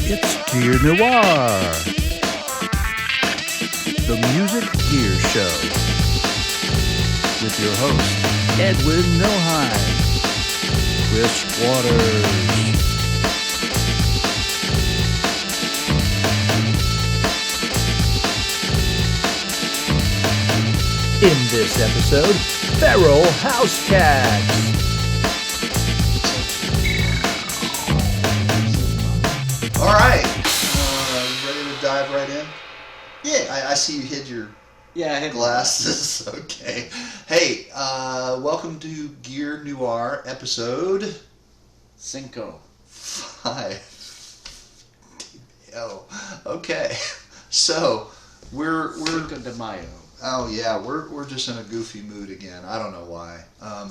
It's Gear Noir, the music gear show, with your host, Edwin Millheim, Chris Waters. In this episode, feral HouseCats. All right, ready to dive right in? Yeah. I see you hid your I had glasses. Okay. Hey, welcome to Gear Noir episode Cinco. 5. Oh, okay. So we're Cinco de Mayo. oh yeah, we're just in a goofy mood again. I don't know why.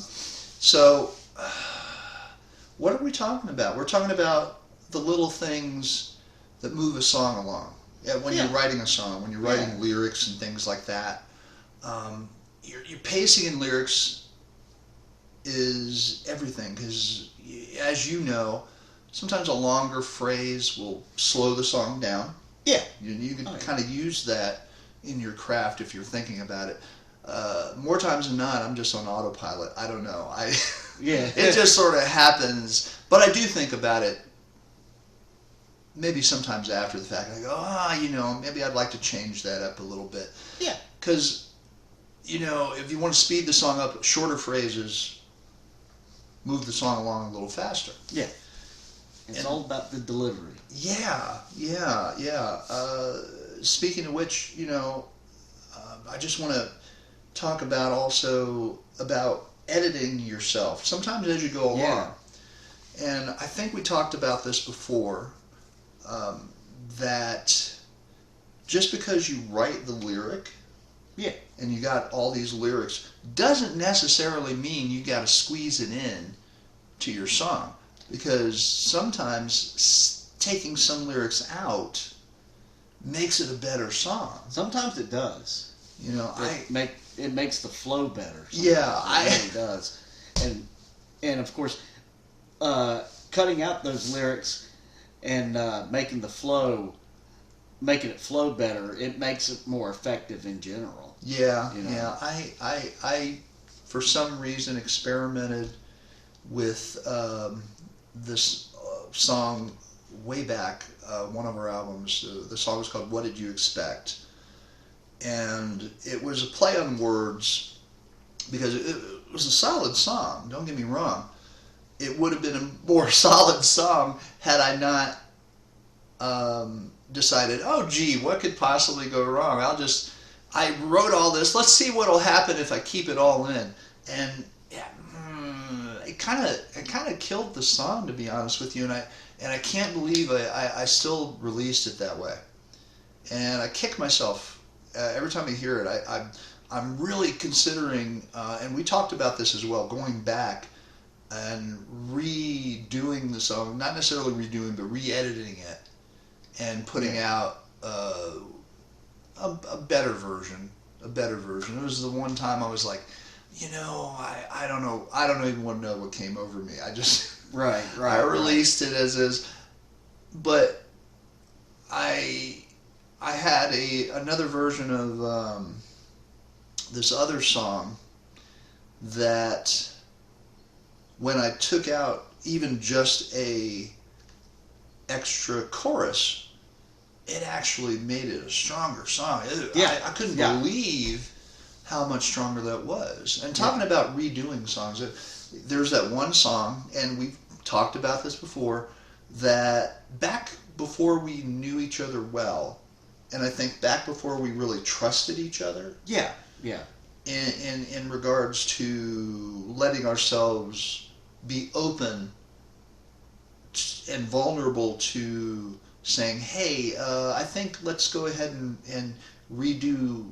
So what are we talking about? We're talking about the little things that move a song along. Yeah, when you're writing a song, when you're writing lyrics and things like that, your pacing in lyrics is everything. Because as you know, sometimes a longer phrase will slow the song down. Yeah. You can kind of use that in your craft if you're thinking about it. More times than not, I'm just on autopilot. I don't know. It just sort of happens. But I do think about it. Maybe sometimes after the fact, I go, maybe I'd like to change that up a little bit. Yeah. Because, if you want to speed the song up, shorter phrases move the song along a little faster. Yeah. It's all about the delivery. Yeah. Speaking of which, I just want to talk about editing yourself. Sometimes as you go along. Yeah. And I think we talked about this before. That just because you write the lyric, and you got all these lyrics, doesn't necessarily mean you got to squeeze it in to your song, because sometimes taking some lyrics out makes it a better song. Sometimes it does. It makes the flow better. It really does. And of course, cutting out those lyrics and making it flow better, it makes it more effective in general. Yeah. I for some reason experimented with this song way back, one of our albums. The song was called "What Did You Expect?" And it was a play on words, because it was a solid song, don't get me wrong. It would have been a more solid song had I not decided, what could possibly go wrong? I wrote all this, let's see what'll happen if I keep it all in. And it kind of killed the song, to be honest with you, and I can't believe I still released it that way. And I kick myself every time I hear it. I'm really considering, and we talked about this as well, going back and redoing the song, not necessarily redoing, but re-editing it and putting out a better version. It was the one time I was like, I don't know. I don't even want to know what came over me. I just I released it as is, but I had another version of this other song that, when I took out even just a extra chorus, it actually made it a stronger song. I couldn't believe how much stronger that was. And talking about redoing songs, there's that one song, and we've talked about this before, that back before we knew each other well, and I think back before we really trusted each other. Yeah. In regards to letting ourselves be open and vulnerable to saying, hey, I think let's go ahead and redo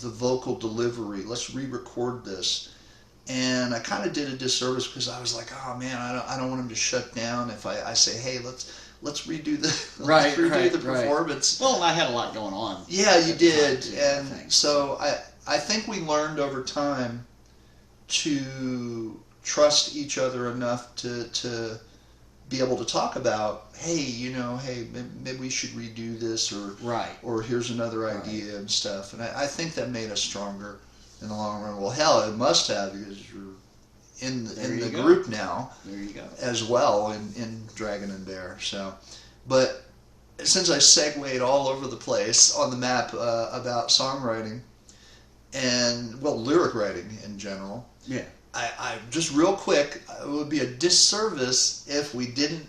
the vocal delivery. Let's re-record this. And I kind of did a disservice, because I was like, oh man, I don't want him to shut down if I say, hey, let's redo the performance. Well, I had a lot going on. Yeah, you did. And so I think we learned over time to trust each other enough to be able to talk about, hey, maybe we should redo this, or here's another idea and stuff. And I think that made us stronger in the long run. Well, hell, it must have, because you're in the group now. There you go. As well in Dragon and Berr. So, but since I segued all over the place on the map about songwriting and lyric writing in general. Yeah. I just real quick, it would be a disservice if we didn't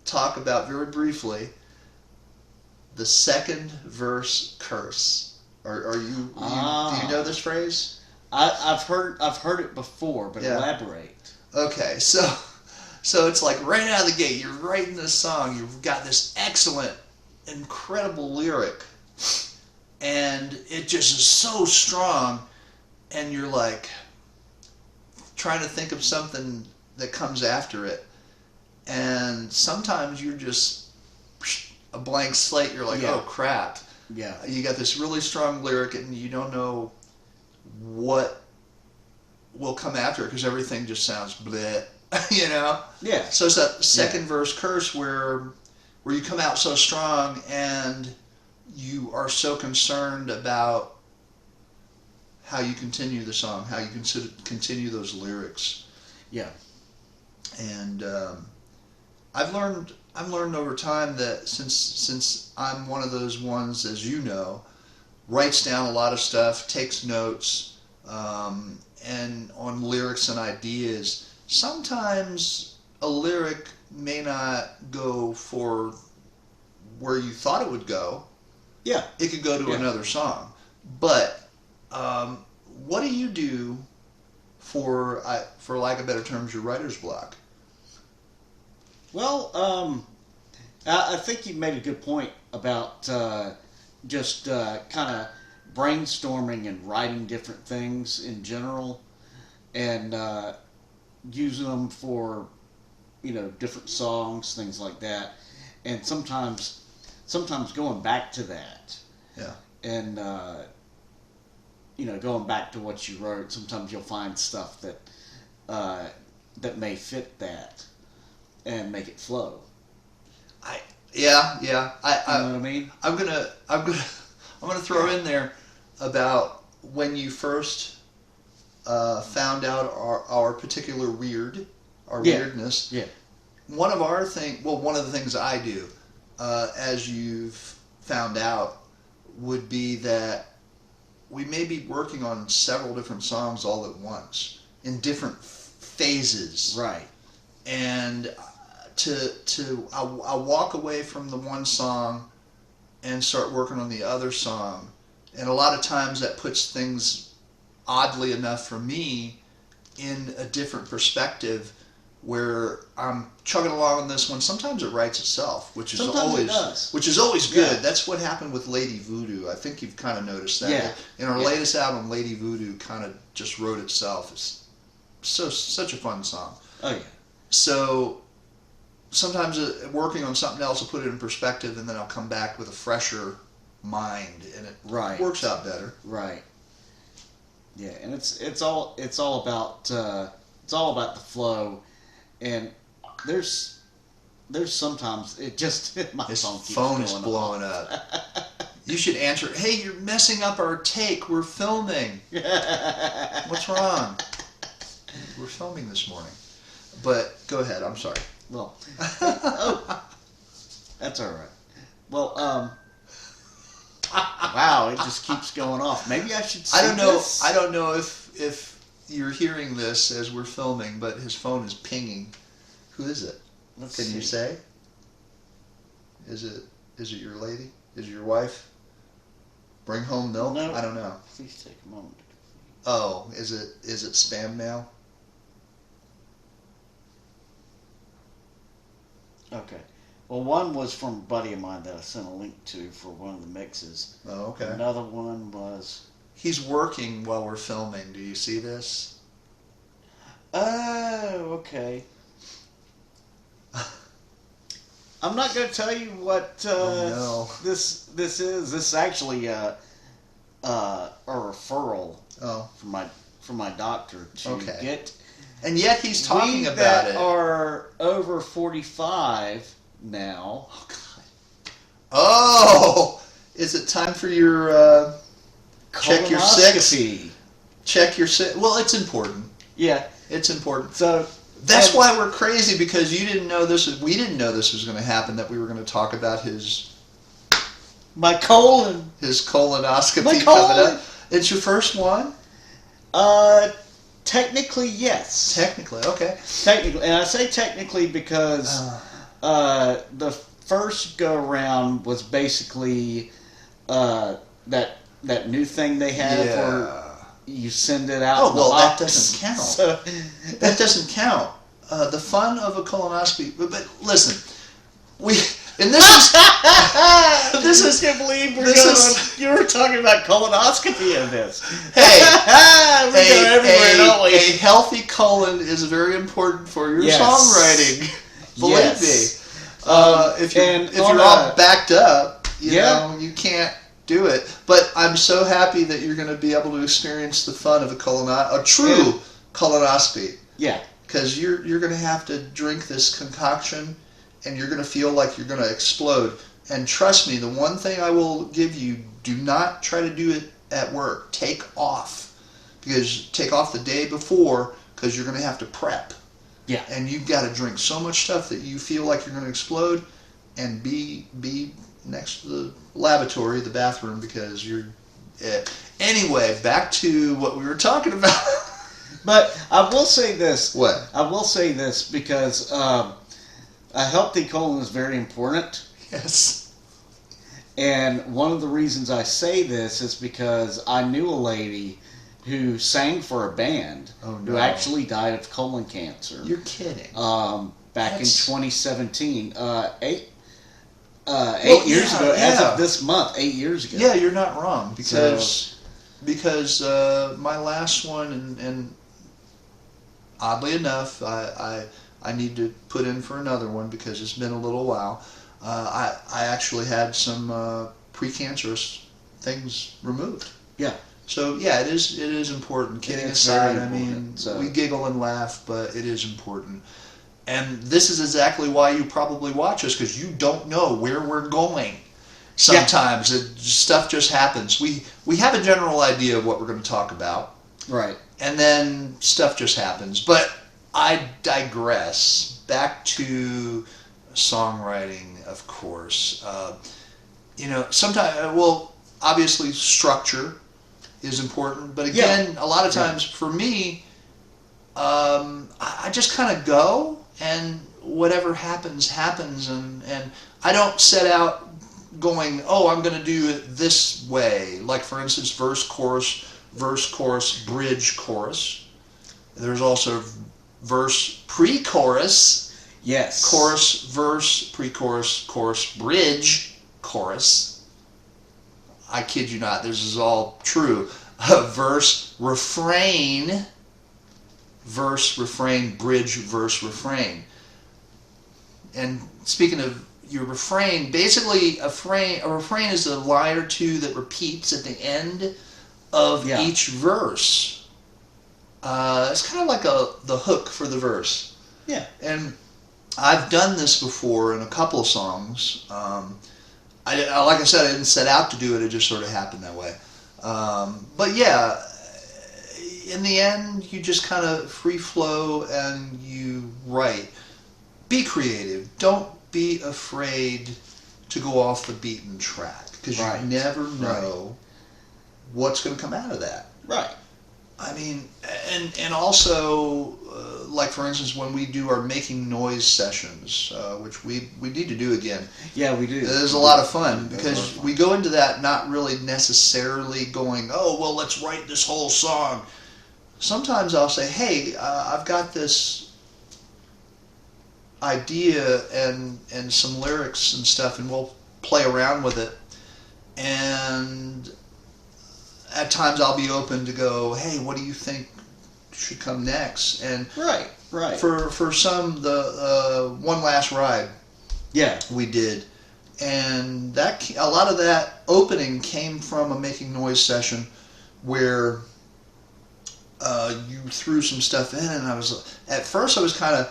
talk about very briefly the second verse curse. Do you know this phrase? I've heard it before, but elaborate. Okay, so it's like right out of the gate, you're writing this song, you've got this excellent, incredible lyric, and it just is so strong, and you're like trying to think of something that comes after it, and sometimes you're just a blank slate. You're like, oh crap. Yeah. You got this really strong lyric, and you don't know what will come after it because everything just sounds bleh, Yeah. So it's that second verse curse where you come out so strong and you are so concerned about how you continue the song, how you continue those lyrics. Yeah. And I've learned over time that since I'm one of those ones, as you know, writes down a lot of stuff, takes notes, and on lyrics and ideas, sometimes a lyric may not go for where you thought it would go. Yeah. It could go to another song. But what do you do for lack of better terms, your writer's block? Well, I think you made a good point about just kind of brainstorming and writing different things in general, and using them for different songs, things like that, and sometimes going back to that. Yeah. And going back to what you wrote, sometimes you'll find stuff that may fit that and make it flow. Yeah. You know what I mean? I'm gonna throw in there about when you first found out our particular weirdness. Yeah. One of the things I do, as you've found out, would be that we may be working on several different songs all at once in different phases. Right. And I'll walk away from the one song and start working on the other song. And a lot of times that puts things, oddly enough for me, in a different perspective, where I'm chugging along on this one. Sometimes it writes itself, which is always good. Yeah. That's what happened with Lady Voodoo. I think you've kind of noticed that. Yeah. In our latest album, Lady Voodoo kind of just wrote itself. It's such a fun song. Oh yeah. So sometimes working on something else will put it in perspective, and then I'll come back with a fresher mind, and it works out better. Right. Yeah, and it's all about the flow, and there's sometimes it just my phone is blowing up. You should answer. Hey, you're messing up our take. We're filming. What's wrong? We're filming this morning. But go ahead. I'm sorry. Well, that's all right. Well, wow, it just keeps going off. Maybe I should. I don't know if you're hearing this as we're filming, but his phone is pinging. Who is it? Can you say? Is it your lady? Is it your wife? Bring home milk? No. I don't know. Please take a moment. Oh, is it spam mail? Okay. Well, one was from a buddy of mine that I sent a link to for one of the mixes. Oh, okay. Another one was... He's working while we're filming. Do you see this? Oh, okay. I'm not going to tell you what this is. This is actually a referral from my doctor to And yet he's talking about that it. Are over 45 now. Oh, God. Oh! Is it time for your check your six? Check your six. Well, it's important. Yeah. It's important. So that's why we're crazy, because you didn't know this. We didn't know this was going to happen, that we were going to talk about my colon. His colonoscopy coming up. It's your first one? Technically, yes. Technically, okay. Technically, and I say technically because the first go around was basically that new thing they have where you send it out. Oh, well, that doesn't count. So, that doesn't count. The fun of a colonoscopy. But listen, this is. I can't believe you were talking about colonoscopy in this. Hey, we go everywhere, don't we? A healthy colon is very important for your songwriting. Believe me. If you're all backed up, you know, you can't do it. But I'm so happy that you're going to be able to experience the fun of a true colonoscopy. Yeah. Because you're going to have to drink this concoction, and you're going to feel like you're going to explode. And trust me, the one thing I will give you, do not try to do it at work. Take off. Take off the day before, because you're going to have to prep. Yeah. And you've got to drink so much stuff that you feel like you're going to explode, and be next to the lavatory, the bathroom, because you're... Anyway, back to what we were talking about. But I will say this. What? I will say this because a healthy colon is very important. Yes. And one of the reasons I say this is because I knew a lady who sang for a band who actually died of colon cancer. You're kidding. Back in 2017. 8 years ago, as of this month, 8 years ago. Yeah, you're not wrong, because my last one, and oddly enough, I need to put in for another one because it's been a little while. I actually had some precancerous things removed. Yeah. So yeah, it is important. Kidding aside, I mean, we giggle and laugh, but it is important. And this is exactly why you probably watch us, because you don't know where we're going. Sometimes stuff just happens. We have a general idea of what we're going to talk about. Right. And then stuff just happens. But I digress. Back to songwriting, of course. Sometimes, obviously structure is important. But again, a lot of times for me, I just kind of go, and whatever happens, and I don't set out going, I'm going to do it this way. Like, for instance, verse, chorus, bridge, chorus. There's also verse, pre-chorus. Yes. Chorus, verse, pre-chorus, chorus, bridge, chorus. I kid you not, this is all true. Verse, refrain, verse, refrain, bridge, verse, refrain. And speaking of your refrain, basically a refrain is a line or two that repeats at the end of each verse. It's kind of like the hook for the verse. Yeah. And I've done this before in a couple of songs. Like I said, I didn't set out to do it. It just sort of happened that way. But yeah, in the end, you just kind of free flow and you write. Be creative. Don't be afraid to go off the beaten track, because you never know what's going to come out of that. Right. I mean, and also, like for instance, when we do our making noise sessions, which we need to do again. Yeah, we do. There's a lot of fun, because we go into that not really necessarily going, let's write this whole song. Sometimes I'll say, hey, I've got this idea and some lyrics and stuff, and we'll play around with it. And at times I'll be open to go, hey, what do you think should come next? And right. For some, the One Last Ride, we did, and that a lot of that opening came from a making noise session where you threw some stuff in, and at first I was kind of,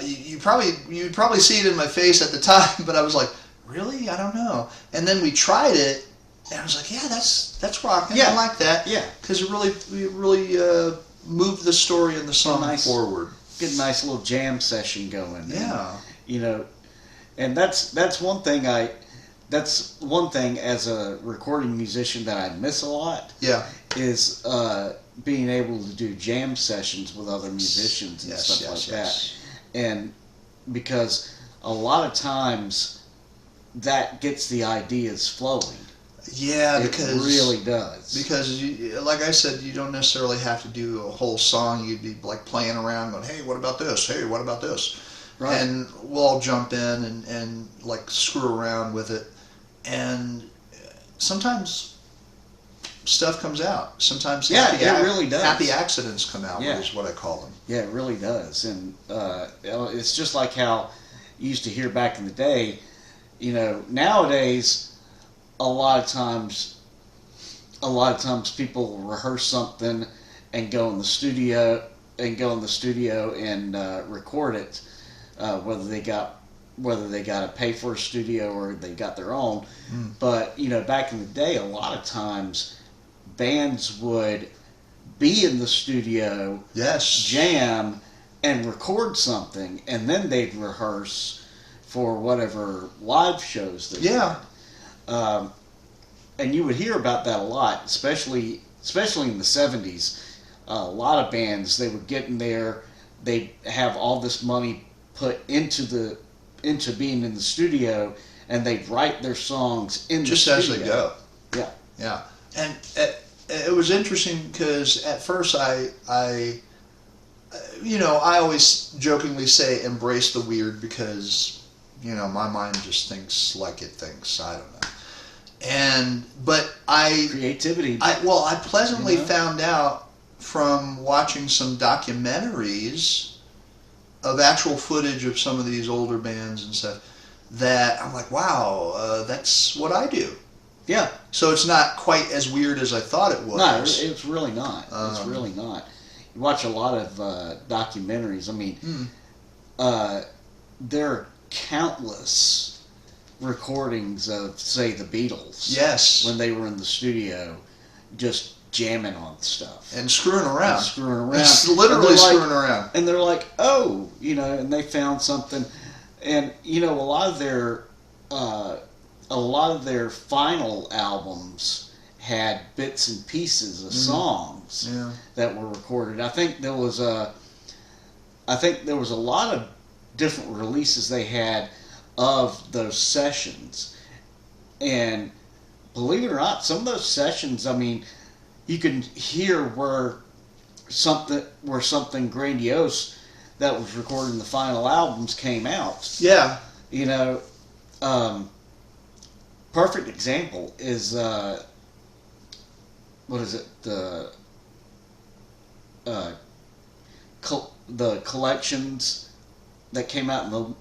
you'd probably see it in my face at the time, but I was like, really? I don't know. And then we tried it, and I was like, yeah, that's rocking. Yeah. I like that. Yeah. Because it really moved the story and the song forward. Get a nice little jam session going. Yeah. And, and that's one thing as a recording musician that I miss a lot. Yeah. Is being able to do jam sessions with other musicians and stuff like that. And because a lot of times that gets the ideas flowing. Yeah, because it really does. Because, like I said, you don't necessarily have to do a whole song. You'd be like playing around, going, "Hey, what about this? Hey, what about this?" Right. And we'll all jump in and like screw around with it. And sometimes stuff comes out. Sometimes it really does. Happy accidents come out. Is what I call them. Yeah, it really does. And it's just like how you used to hear back in the day. Nowadays, a lot of times people rehearse something and go in the studio and record it, whether they got to pay for a studio or they got their own. But back in the day, a lot of times bands would be in the studio, jam, and record something, and then they'd rehearse for whatever live shows they did. And you would hear about that a lot, especially in the 70s. A lot of bands, they would get in there, they'd have all this money put into being in the studio, and they'd write their songs in the studio. Just as they go. Yeah. Yeah. And it was interesting because at first I always jokingly say embrace the weird because, my mind just thinks like it thinks. I don't know. But creativity. I pleasantly found out from watching some documentaries of actual footage of some of these older bands and stuff that I'm like, wow, that's what I do. Yeah. So it's not quite as weird as I thought it was. No, it's really not. It's really not. You watch a lot of documentaries. I mean, there are countless recordings of, say, the Beatles. Yes. When they were in the studio, just jamming on stuff. And screwing around. It's literally screwing around. And they're like, oh, and they found something. And, a lot of their final albums had bits and pieces of songs that were recorded. I think there was a lot of different releases they had of those sessions, and believe it or not, some of those sessions, I mean, you can hear where something grandiose that was recorded in the final albums came out. Yeah. Perfect example is what is it, the collections that came out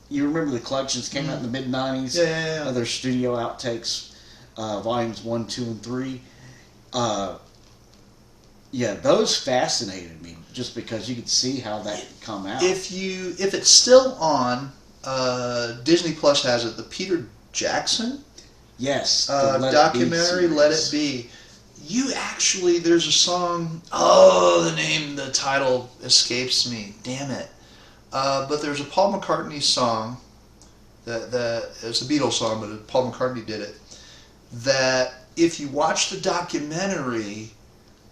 you remember the collections came out in the mid-90s? Yeah. Their studio outtakes, volumes 1, 2, and 3. Those fascinated me just because you could see how that could come out. If it's still on, Disney Plus has it. The Peter Jackson, documentary, Let It Be. There's a song. The title escapes me. Damn it. But there's a Paul McCartney song that it's a Beatles song, but Paul McCartney did it. That if you watch the documentary,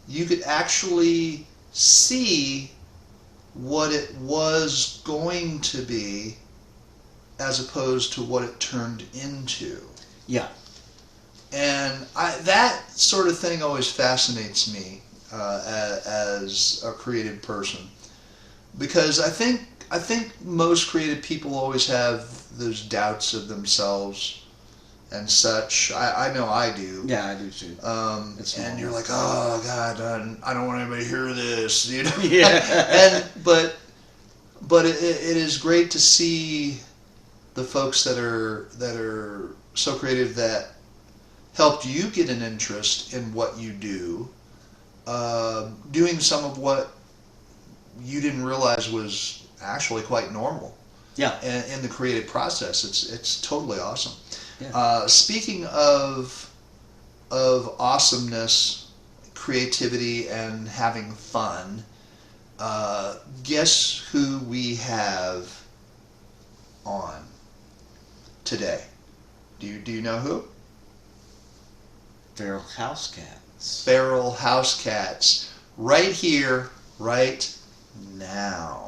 you could actually see what it was going to be, as opposed to what it turned into. Yeah. And that sort of thing always fascinates me as a creative person, because I think most creative people always have those doubts of themselves and such. I know I do. Yeah, I do too. And you're like, oh God, I don't want anybody to hear this, Yeah. But it is great to see the folks that are so creative that helped you get an interest in what you do, doing some of what you didn't realize was actually quite normal. Yeah. In the creative process, it's totally awesome. Yeah. Speaking of awesomeness, creativity, and having fun, guess who we have on today? Do you know who? Feral HouseCats. Feral HouseCats, right here, right now.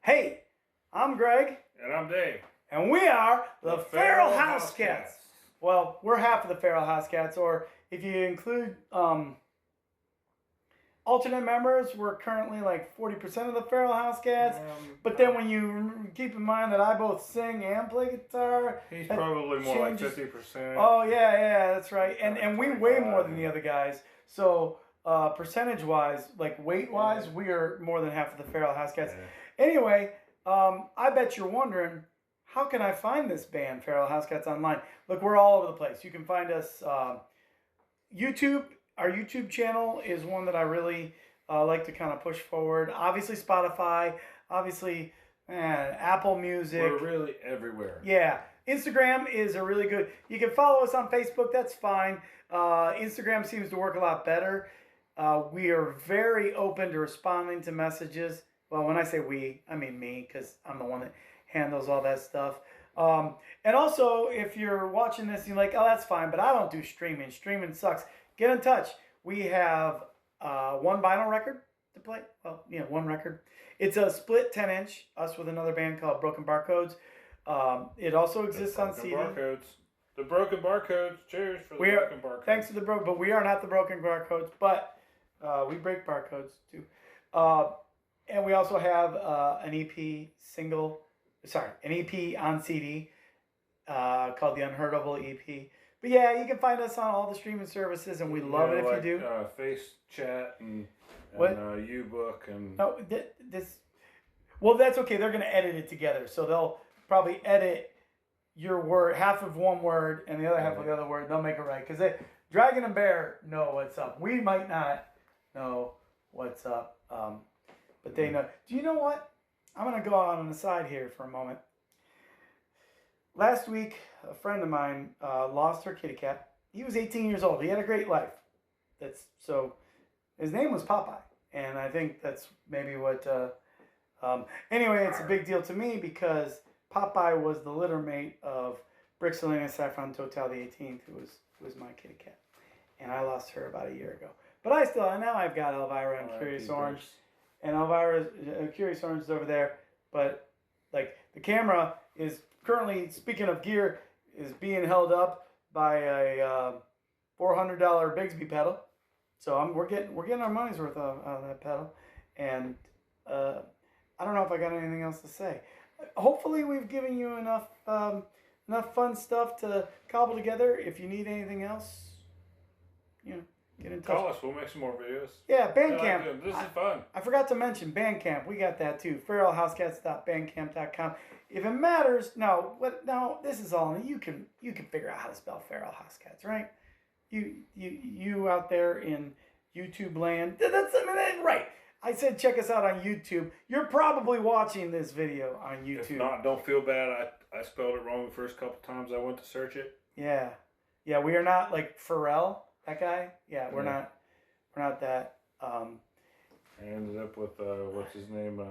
Hey, I'm Greg. And I'm Dave. And we are the Feral HouseCats. Well, we're half of the Feral HouseCats, or if you include alternate members, we're currently like 40% of the Feral HouseCats. But then when you keep in mind that I both sing and play guitar, he's probably more like 50%. Oh, yeah, that's right. And we weigh more than the other guys. So percentage-wise, like weight-wise, we are more than half of the Feral HouseCats. Yeah. Anyway, I bet you're wondering, how can I find this band, Feral HouseCats, online? Look, we're all over the place. You can find us YouTube. Our YouTube channel is one that I really like to kind of push forward. Obviously, Spotify. Obviously, Apple Music. We're really everywhere. Yeah. Instagram is a really good... You can follow us on Facebook. That's fine. Instagram seems to work a lot better. We are very open to responding to messages. Well, when I say we, I mean me, because I'm the one that handles all that stuff. And also, if you're watching this and you're like, oh, that's fine, but I don't do streaming. Streaming sucks. Get in touch. We have one vinyl record to play. Well, one record. It's a split 10-inch, us with another band called Broken Barcodes. It also exists on CD. Barcodes. The Broken Barcodes. Cheers for the Broken Barcodes. Thanks to the Broken, but we are not the Broken Barcodes, but we break barcodes too. And we also have an EP on CD called the Unheardable EP. But yeah, you can find us on all the streaming services, and we love it if you do. Face Chat and U-Book and... No, well, that's okay. They're going to edit it together. So they'll probably edit your word, half of one word and the other half of the other word. They'll make it right. Because Dragon and Berr know what's up. We might not know what's up. But they know. Do you know what? I'm going to go on the side here for a moment. Last week, a friend of mine lost her kitty cat. He was 18 years old. He had a great life. So his name was Popeye. And I think that's maybe what... anyway, it's a big deal to me because Popeye was the litter mate of Brixelina Saffron Total the 18th, who was my kitty cat. And I lost her about a year ago. But now I've got Elvira and Curious Orange. And Elvira's Curious Orange is over there. But like the camera is currently, speaking of gear, is being held up by a $400 Bigsby pedal. So we're getting our money's worth out of that pedal. And I don't know if I got anything else to say. Hopefully we've given you enough fun stuff to cobble together. If you need anything else, get in touch. Call us. We'll make some more videos. Yeah, Bandcamp. This is fun. I forgot to mention Bandcamp. We got that too. feralhousecats.bandcamp.com. If it matters, this is all. You can figure out how to spell Feral HouseCats, right? You out there in YouTube land. That's right. I said check us out on YouTube. You're probably watching this video on YouTube. If not, don't feel bad. I spelled it wrong the first couple times I went to search it. Yeah. Yeah, we are not like Pharrell, that guy. Yeah, we're not that. I ended up with what's his name?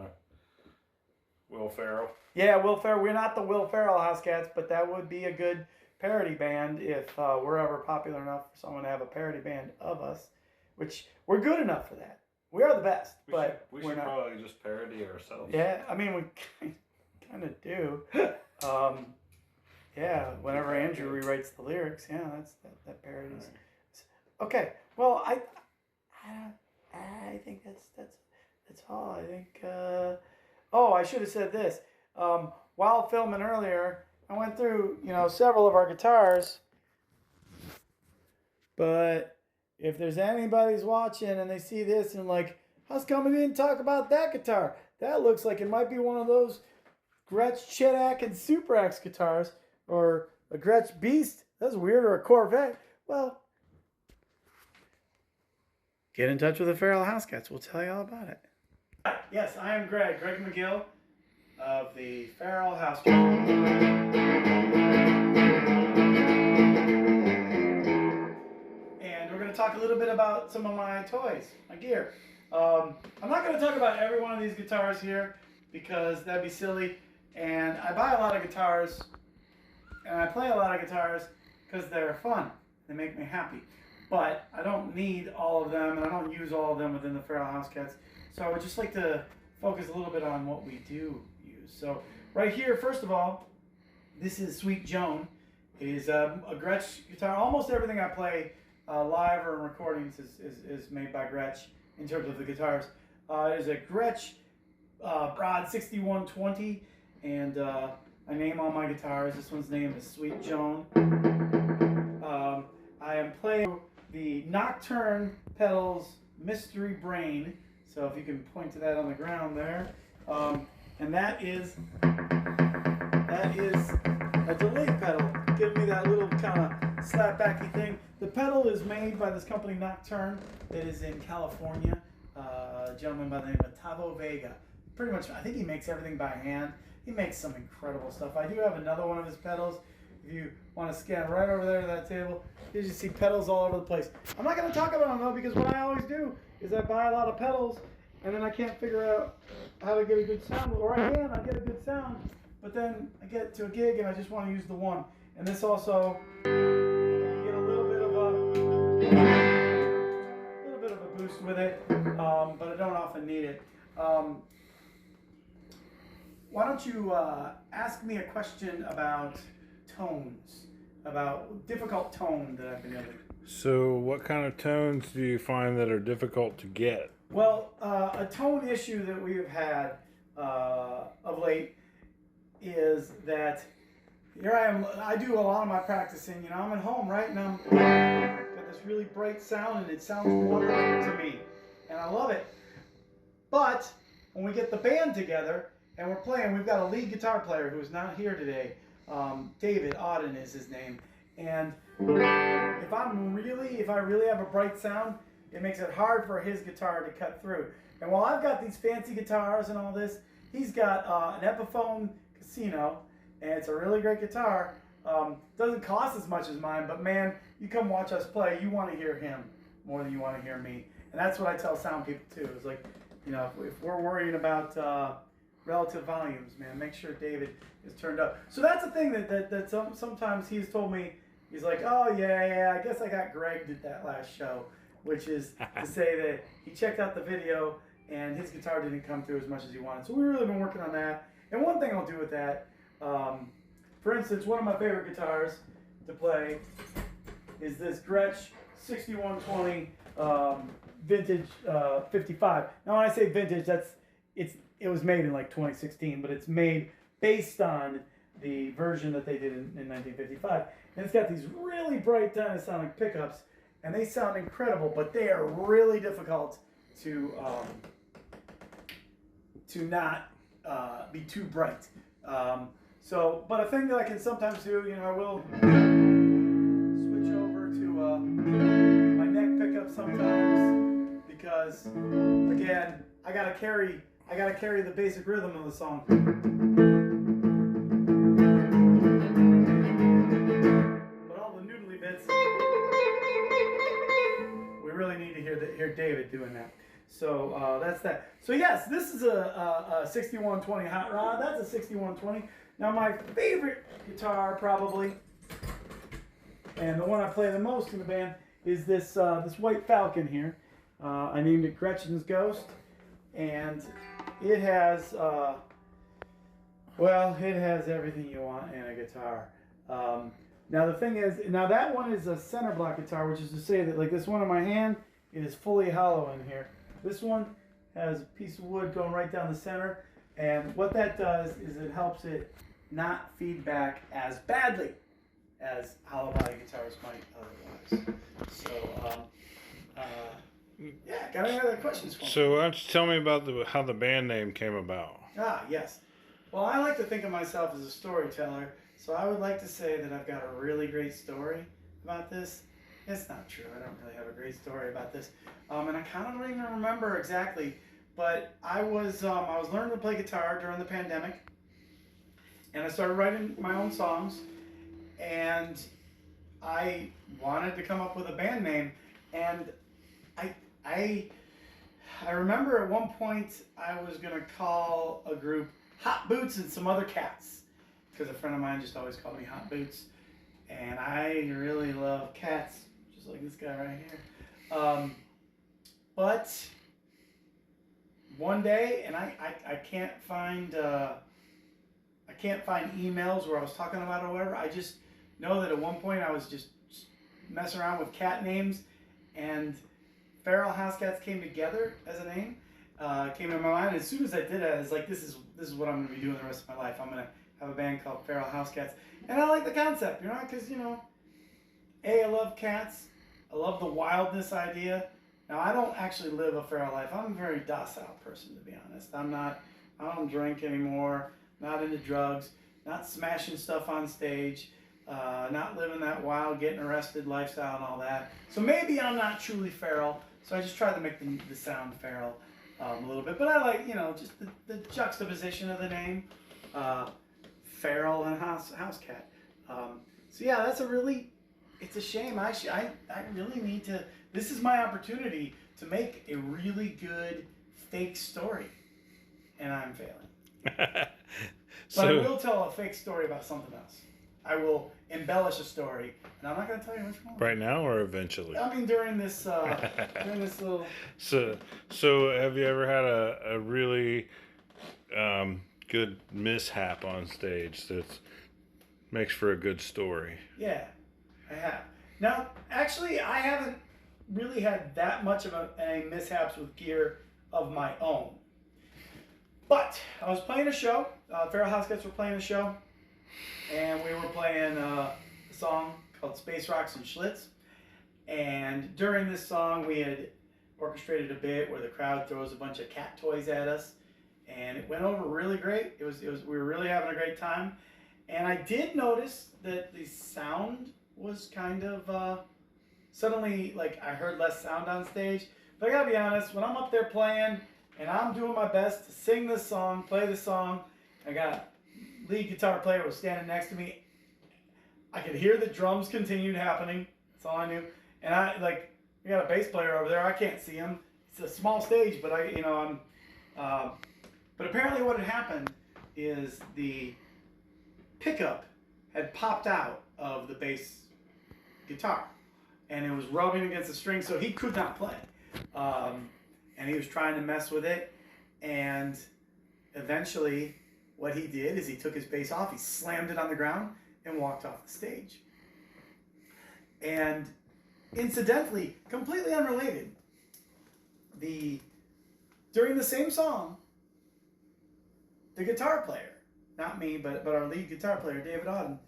Will Ferrell. Yeah, Will Ferrell. We're not the Will Ferrell HouseCats, but that would be a good parody band if we're ever popular enough for someone to have a parody band of us, which we're good enough for that. We are the best, we should probably just parody ourselves. Yeah, I mean, we kind of do. Yeah, whenever Andrew rewrites the lyrics, that parodies. Right. Okay, well, I think that's all. I think. I should have said this. while filming earlier, I went through, several of our guitars. But if there's anybody's watching and they see this and like, how's come we didn't talk about that guitar? That looks like it might be one of those Gretsch Chedak and Super X guitars, or a Gretsch Beast. That's weird, or a Corvette. Well, get in touch with the Feral HouseCats. We'll tell you all about it. Yes, I am Greg McGill of the Feral HouseCats. And we're going to talk a little bit about some of my toys, my gear. I'm not going to talk about every one of these guitars here because that'd be silly. And I buy a lot of guitars and I play a lot of guitars because they're fun. They make me happy. But I don't need all of them and I don't use all of them within the Feral HouseCats. So I would just like to focus a little bit on what we do use. So right here, first of all, this is Sweet Joan. It is a Gretsch guitar. Almost everything I play live or in recordings is made by Gretsch in terms of the guitars. It is a Gretsch Broad 6120, and I name all my guitars. This one's name is Sweet Joan. I am playing the Nocturne Pedals Mystery Brain. So if you can point to that on the ground there, and that is a delay pedal, giving me that little kind of slapbacky thing. The pedal is made by this company Nocturne that is in California. A gentleman by the name of Tavo Vega. Pretty much, I think he makes everything by hand. He makes some incredible stuff. I do have another one of his pedals. If you want to scan right over there to that table, you just see pedals all over the place. I'm not going to talk about them though, because what I always do is I buy a lot of pedals and then I can't figure out how to get a good sound. Or I can, I get a good sound, but then I get to a gig and I just want to use the one. And this also, you get a little bit of a boost with it, but I don't often need it. Why don't you ask me a question about tones, about difficult tone that I've been able to. So what kind of tones do you find that are difficult to get? Well, a tone issue that we have had of late is that here I am, I do a lot of my practicing, I'm at home, right, and I'm got this really bright sound and it sounds wonderful to me, and I love it. But when we get the band together and we're playing, we've got a lead guitar player who's not here today. David Auden is his name, and if I really have a bright sound, it makes it hard for his guitar to cut through. And while I've got these fancy guitars and all this, he's got an Epiphone Casino, and it's a really great guitar. Doesn't cost as much as mine, but man, you come watch us play, you want to hear him more than you want to hear me. And that's what I tell sound people too. It's like, if we're worrying about relative volumes, man, make sure David is turned up. So that's a thing that sometimes he's told me. He's like, oh yeah, I guess I got Greg did that last show, which is to say that he checked out the video and his guitar didn't come through as much as he wanted. So we've really been working on that. And one thing I'll do with that, for instance, one of my favorite guitars to play is this Gretsch 6120 vintage 55. Now when I say vintage, it was made in like 2016, but it's made based on the version that they did in 1955. And it's got these really bright Dynasonicc pickups, and they sound incredible, but they are really difficult to not be too bright. But a thing that I can sometimes do, I will switch over to my neck pickup sometimes, because again, I gotta carry the basic rhythm of the song. But all the noodly bits, we really need to hear David doing that. So that's that. So yes, this is a 6120 hot rod. That's a 6120. Now my favorite guitar probably, and the one I play the most in the band, is this White Falcon here. I named it Gretchen's Ghost, and it has everything you want in a guitar. Now the thing is, that one is a center block guitar, which is to say that like this one in my hand, it is fully hollow in here. This one has a piece of wood going right down the center. And what that does is it helps it not feedback as badly as hollow body guitars might otherwise. So, yeah, got any other questions for me? So why don't you tell me about how the band name came about? Yes. Well, I like to think of myself as a storyteller, so I would like to say that I've got a really great story about this. It's not true. I don't really have a great story about this. And I kind of don't even remember exactly, but I was learning to play guitar during the pandemic, and I started writing my own songs, and I wanted to come up with a band name, and I remember at one point I was going to call a group Hot Boots and Some Other Cats, because a friend of mine just always called me Hot Boots, and I really love cats, just like this guy right here. But one day, and I can't find emails where I was talking about it or whatever. I just know that at one point I was just messing around with cat names, and Feral HouseCats came together as a name. Came in my mind. As soon as I did it, I was like, this is what I'm going to be doing the rest of my life. I'm going to have a band called Feral HouseCats. And I like the concept, because, I love cats. I love the wildness idea. Now, I don't actually live a feral life. I'm a very docile person, to be honest. I don't drink anymore, not into drugs, not smashing stuff on stage, not living that wild, getting arrested lifestyle and all that. So maybe I'm not truly feral. So I just tried to make the sound feral a little bit. But I like, just the juxtaposition of the name, feral and house cat. So yeah, it's a shame. I really need to, this is my opportunity to make a really good fake story. And I'm failing. But I will tell a fake story about something else. I will embellish a story, and I'm not going to tell you which one. Right now or eventually? I mean, during this little. So have you ever had a really good mishap on stage that makes for a good story? Yeah, I have. Now, actually, I haven't really had that much of any mishaps with gear of my own. But I was playing a show. Feral HouseCats were playing a show. And we were playing a song called Space Rocks and Schlitz. And during this song, we had orchestrated a bit where the crowd throws a bunch of cat toys at us. And it went over really great. We were really having a great time. And I did notice that the sound was kind of, suddenly, like, I heard less sound on stage. But I gotta be honest, when I'm up there playing and I'm doing my best to sing this song, play the song, I got lead guitar player was standing next to me. I could hear the drums continued happening. That's all I knew. And we got a bass player over there. I can't see him. It's a small stage, but but apparently what had happened is the pickup had popped out of the bass guitar, and it was rubbing against the string, so he could not play. And he was trying to mess with it, and eventually what he did is he took his bass off, he slammed it on the ground, and walked off the stage. And incidentally, completely unrelated, during the same song, the guitar player, not me, but our lead guitar player, David Auden,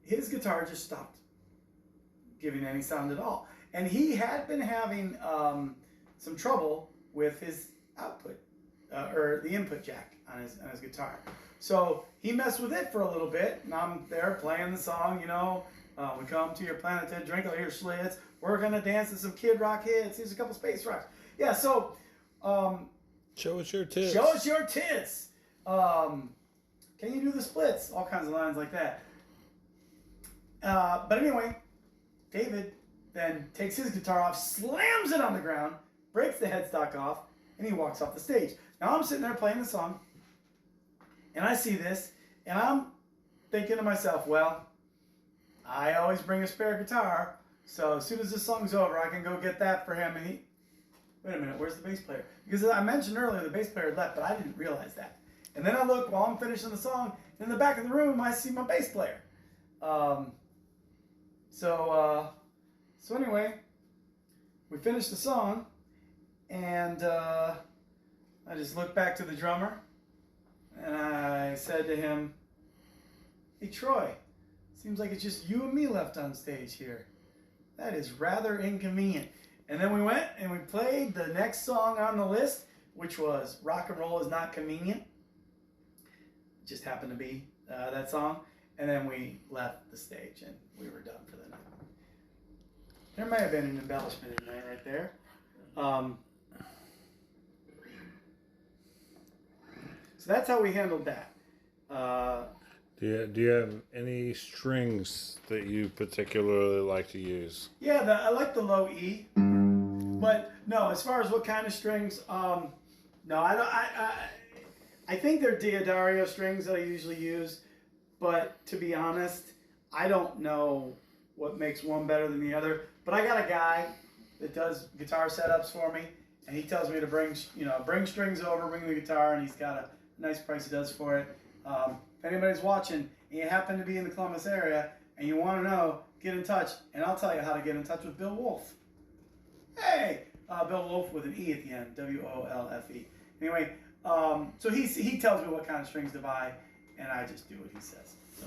his guitar just stopped giving any sound at all. And he had been having some trouble with his output, or the input jack on his guitar. So he messed with it for a little bit, and I'm there playing the song, we come to your planet to drink all your Schlitz. We're going to dance to some Kid Rock hits. Here's a couple Space Rocks. Yeah, so... show us your tits. Show us your tits. Can you do the splits? All kinds of lines like that. But anyway, David then takes his guitar off, slams it on the ground, breaks the headstock off, and he walks off the stage. Now I'm sitting there playing the song, and I see this, and I'm thinking to myself, well, I always bring a spare guitar, so as soon as this song's over, I can go get that for him. And wait a minute, where's the bass player? Because I mentioned earlier the bass player had left, but I didn't realize that. And then I look while I'm finishing the song, and in the back of the room, I see my bass player. So anyway, we finished the song, and I just looked back to the drummer and I said to him, "Hey Troy, seems like it's just you and me left on stage here. That is rather inconvenient." And then we went and we played the next song on the list, which was Rock and Roll Is Not Convenient. It just happened to be that song. And then we left the stage and we were done for the night. There might have been an embellishment in there right there. So that's how we handled that. Do you have any strings that you particularly like to use? Yeah, I like the low E, but no. As far as what kind of strings, no, I don't. I think they're Diodario strings that I usually use, but to be honest, I don't know what makes one better than the other. But I got a guy that does guitar setups for me, and he tells me to bring strings over, bring the guitar, and he's got a nice price he does for it. If anybody's watching and you happen to be in the Columbus area and you want to know, get in touch, and I'll tell you how to get in touch with Bill Wolfe. Hey, Bill Wolfe with an E at the end, Wolfe. Anyway, so he tells me what kind of strings to buy, and I just do what he says. So.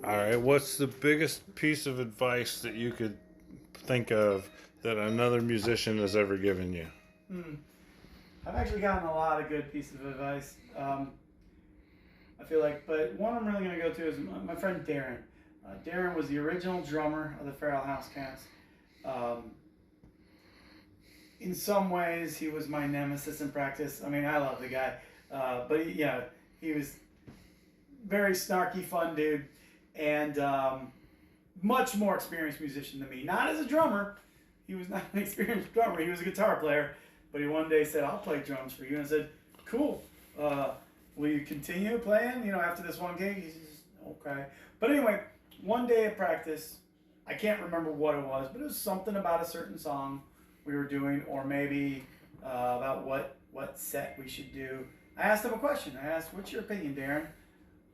All right, what's the biggest piece of advice that you could think of that another musician has ever given you? I've actually gotten a lot of good pieces of advice. I feel like, but one I'm really going to go to is my friend Darren. Darren was the original drummer of the Feral HouseCats. In some ways, he was my nemesis in practice. I mean, I love the guy, but he was very snarky, fun dude, and much more experienced musician than me. Not as a drummer. He was not an experienced drummer. He was a guitar player. But he one day said, "I'll play drums for you." And I said, "Cool. Will you continue playing, after this one gig?" He says, "Okay." But anyway, one day at practice, I can't remember what it was, but it was something about a certain song we were doing, or maybe about what set we should do. I asked him a question. I asked, "What's your opinion, Darren?"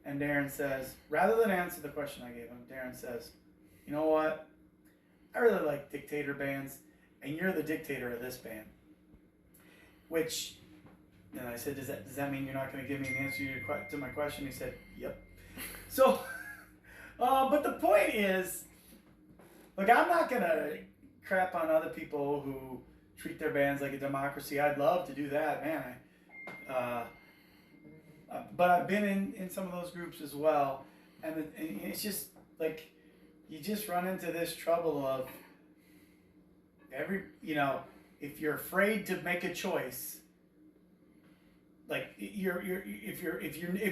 And Darren says, rather than answer the question I gave him, Darren says, "You know what? I really like dictator bands, and you're the dictator of this band." Which, and I said, does that mean you're not going to give me an answer to my question? He said, "Yep." So, but the point is, look, I'm not going to crap on other people who treat their bands like a democracy. I'd love to do that, man. But I've been in some of those groups as well, and it's just like you just run into this trouble of if you're afraid to make a choice, like if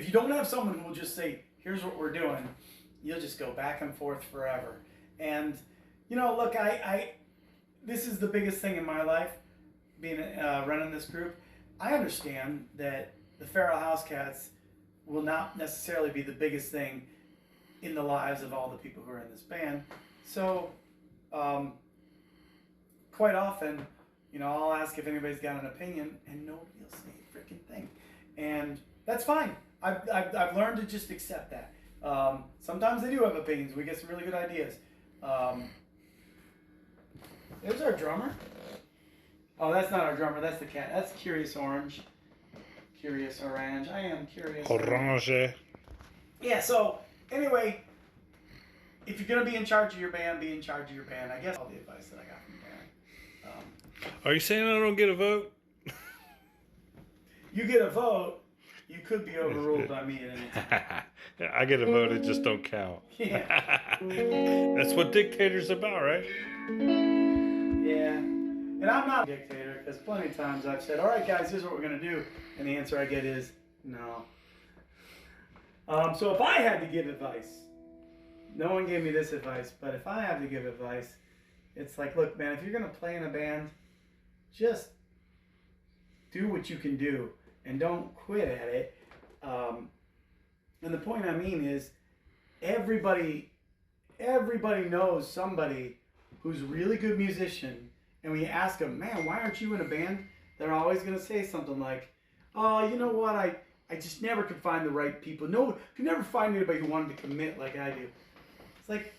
you don't have someone who will just say, "Here's what we're doing," you'll just go back and forth forever. And look, I this is the biggest thing in my life, being running this group. I understand that the Feral HouseCats will not necessarily be the biggest thing in the lives of all the people who are in this band. So, quite often, I'll ask if anybody's got an opinion, and nobody will say a freaking thing, and that's fine. I've learned to just accept that. Sometimes they do have opinions. We get some really good ideas. There's our drummer. Oh, that's not our drummer. That's the cat. That's Curious Orange. Curious Orange. I am Curious Orange. Yeah. So anyway, if you're gonna be in charge of your band, be in charge of your band. I guess all the advice that I got from Darren. Are you saying I don't get a vote? You get a vote. You could be overruled by me at any time. I get a vote. It just don't count. Yeah. That's what dictator's about, right? Yeah. And I'm not a dictator, because plenty of times I've said, "All right, guys, here's what we're going to do." And the answer I get is, no. So if I had to give advice, no one gave me this advice, but if I have to give advice, it's like, look, man, if you're going to play in a band, just do what you can do and don't quit at it. And the point I mean is, everybody knows somebody who's a really good musician, and when you ask them, "Man, why aren't you in a band?" they're always going to say something like, "Oh, you know what, I just never could find the right people. No, could never find anybody who wanted to commit like I do." It's like,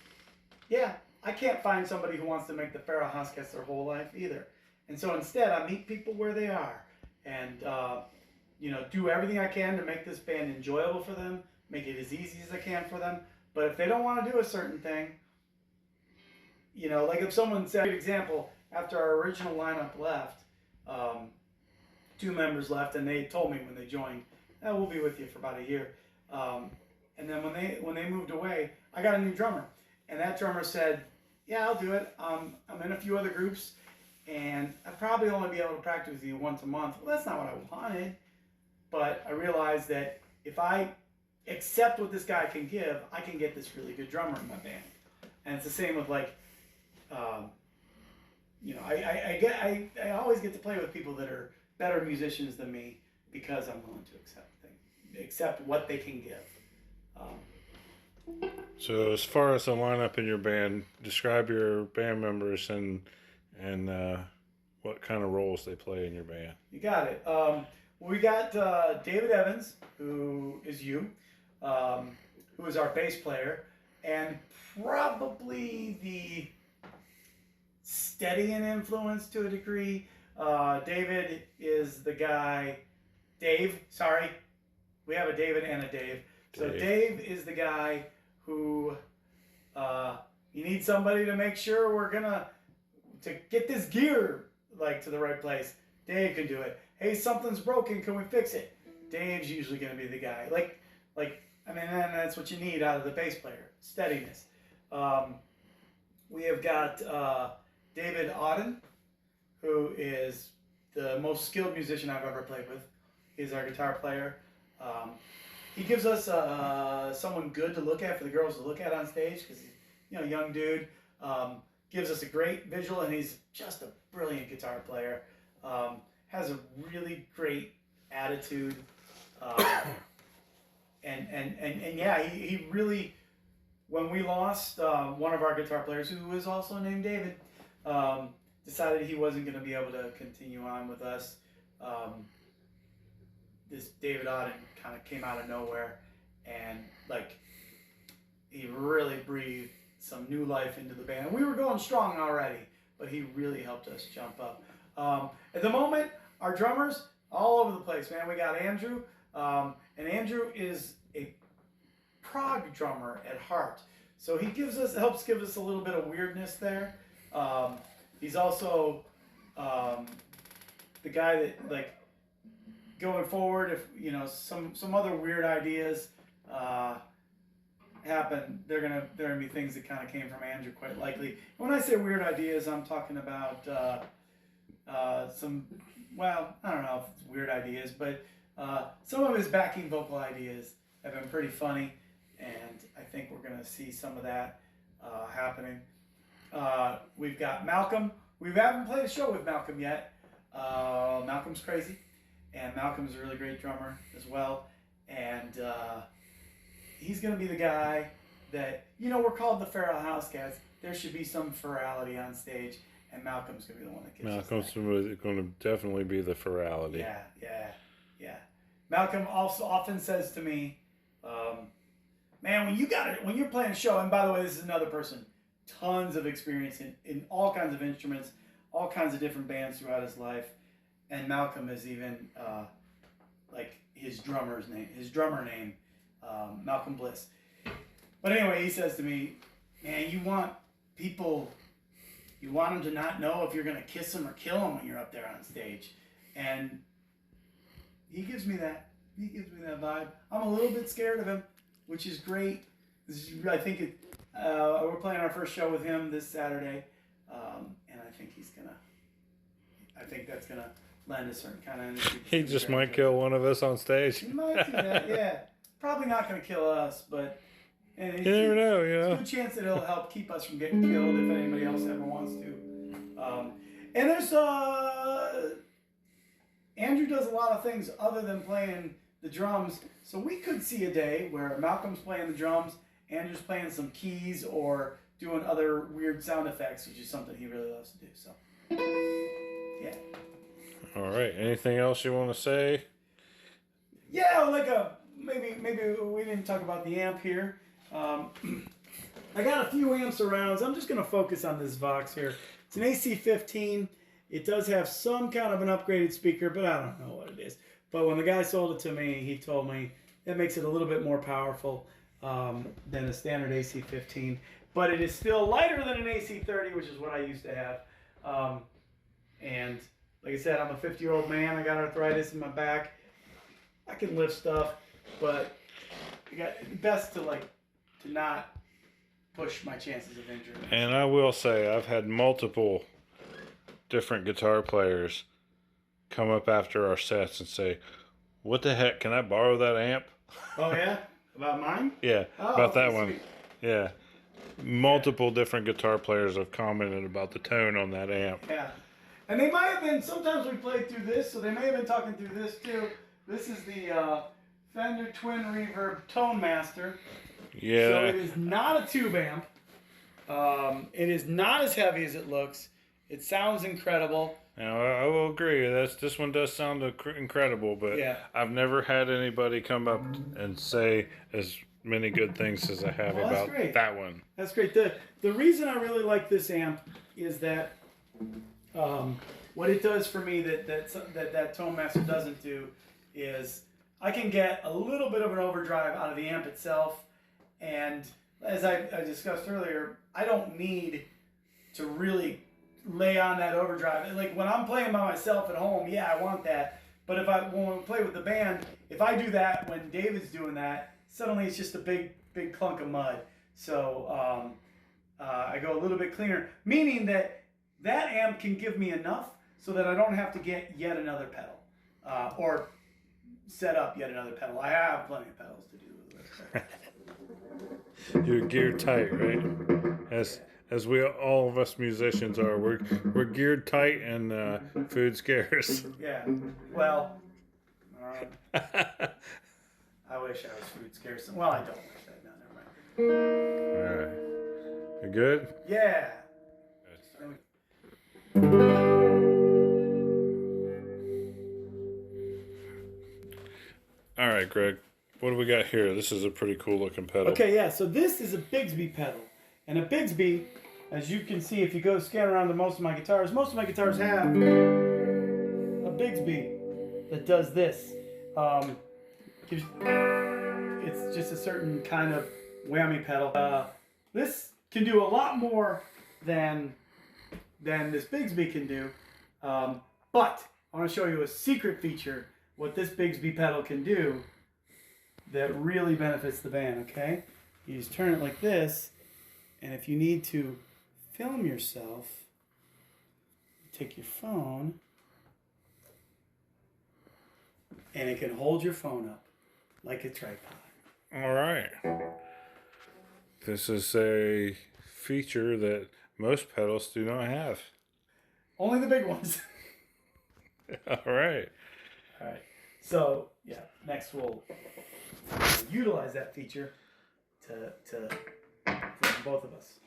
yeah, I can't find somebody who wants to make the Feral HouseCats their whole life either. And so instead, I meet people where they are, and do everything I can to make this band enjoyable for them, make it as easy as I can for them. But if they don't want to do a certain thing, like if someone said, for example, after our original lineup left, 2 members left, and they told me when they joined, we'll be with you for about a year. And then when they moved away, I got a new drummer, and that drummer said, "Yeah, I'll do it. I'm in a few other groups, and I'd probably only be able to practice with you once a month." Well, that's not what I wanted, but I realized that if I accept what this guy can give, I can get this really good drummer in my band. And it's the same with I always get to play with people that are better musicians than me because I'm willing to accept what they can give. So as far as the lineup in your band, describe your band members and what kind of roles they play in your band. You got it. We got David Evans, who is who is our bass player, and probably the steadying influence to a degree. David is the guy. Dave, sorry. We have a David and a Dave. So Dave is the guy who you need somebody to make sure we're to get this gear to the right place. Dave can do it. Hey, something's broken. Can we fix it? Dave's usually going to be the guy. And that's what you need out of the bass player. Steadiness. We have got David Auden, who is the most skilled musician I've ever played with. He's our guitar player. He gives us someone good to look at for the girls to look at on stage because he's a young dude. Gives us a great visual, and he's just a brilliant guitar player. Has a really great attitude. He really, when we lost one of our guitar players, who was also named David, decided he wasn't going to be able to continue on with us. This David Auden kind of came out of nowhere, and he really breathed some new life into the band. And we were going strong already, but he really helped us jump up. At the moment, our drummers all over the place, man. We got Andrew, and Andrew is a prog drummer at heart, so he helps give us a little bit of weirdness there. He's also the guy that going forward, if some other weird ideas happen, they're gonna be things that kind of came from Andrew, quite likely. When I say weird ideas, I'm talking about some. Well, I don't know if it's weird ideas, but some of his backing vocal ideas have been pretty funny, and I think we're gonna see some of that happening. We've got Malcolm. We haven't played a show with Malcolm yet. Malcolm's crazy. And Malcolm's a really great drummer as well. And he's going to be the guy that, we're called the Feral HouseCats. There should be some ferality on stage. And Malcolm's going to be the one that gets Malcolm's going to definitely be the ferality. Yeah. Malcolm also often says to me, man, when you're playing a show, and by the way, this is another person, tons of experience in all kinds of instruments, all kinds of different bands throughout his life. And Malcolm is even his drummer name, Malcolm Bliss. But anyway, he says to me, man, you want them to not know if you're going to kiss them or kill them when you're up there on stage. And he gives me that vibe. I'm a little bit scared of him, which is great. I think we're playing our first show with him this Saturday. And I think that's going to lend a certain kind of energy. He just might kill one of us on stage. He might do that, yeah. Probably not going to kill us, but you never know, There's a good chance that it'll help keep us from getting killed if anybody else ever wants to. And there's Andrew does a lot of things other than playing the drums, so we could see a day where Malcolm's playing the drums, Andrew's playing some keys or doing other weird sound effects, which is something he really loves to do. So, yeah. All right. Anything else you want to say? Yeah, maybe we didn't talk about the amp here. I got a few amps around. So I'm just going to focus on this Vox here. It's an AC-15. It does have some kind of an upgraded speaker, but I don't know what it is. But when the guy sold it to me, he told me that makes it a little bit more powerful than a standard AC-15. But it is still lighter than an AC-30, which is what I used to have. And like I said, I'm a 50-year-old man. I got arthritis in my back. I can lift stuff, but best to not push my chances of injury. And I will say, I've had multiple different guitar players come up after our sets and say, "What the heck? Can I borrow that amp?" Oh yeah, about mine? Yeah, about that one. Sweet. Yeah, multiple different guitar players have commented about the tone on that amp. Yeah, and they might have been. Sometimes we played through this, so they may have been talking through this too. This is the Fender Twin Reverb Tone Master. Yeah. So it is not a tube amp. It is not as heavy as it looks. It sounds incredible. Now, I will agree. This one does sound incredible, but yeah. I've never had anybody come up and say as many good things as I have about that one. That's great. The reason I really like this amp is that what it does for me that Tone Master doesn't do is I can get a little bit of an overdrive out of the amp itself, and as I discussed earlier, I don't need to really lay on that overdrive. Like when I'm playing by myself at home, yeah, I want that. But when we play with the band, if I do that when David's doing that, suddenly it's just a big clunk of mud. So I go a little bit cleaner, meaning that amp can give me enough so that I don't have to get yet another pedal or set up yet another pedal. I have plenty of pedals to do. You're geared tight, right? As all of us musicians are, we're geared tight and food scarce. Yeah. Well, I wish I was food scarce. Well, I don't wish that. No, never mind. All right. You good? Yeah. All right, Greg. What do we got here? This is a pretty cool looking pedal. Okay, yeah. So this is a Bigsby pedal, and a Bigsby, as you can see, if you go scan around to most of my guitars have a Bigsby that does this. It's just a certain kind of whammy pedal. This can do a lot more than this Bigsby can do. But I want to show you a secret feature, what this Bigsby pedal can do that really benefits the band, okay? You just turn it like this, and if you need to film yourself, take your phone, and it can hold your phone up like a tripod. All right. This is a feature that most pedals do not have. Only the big ones. All right. All right. So, yeah, next we'll utilize that feature to both of us.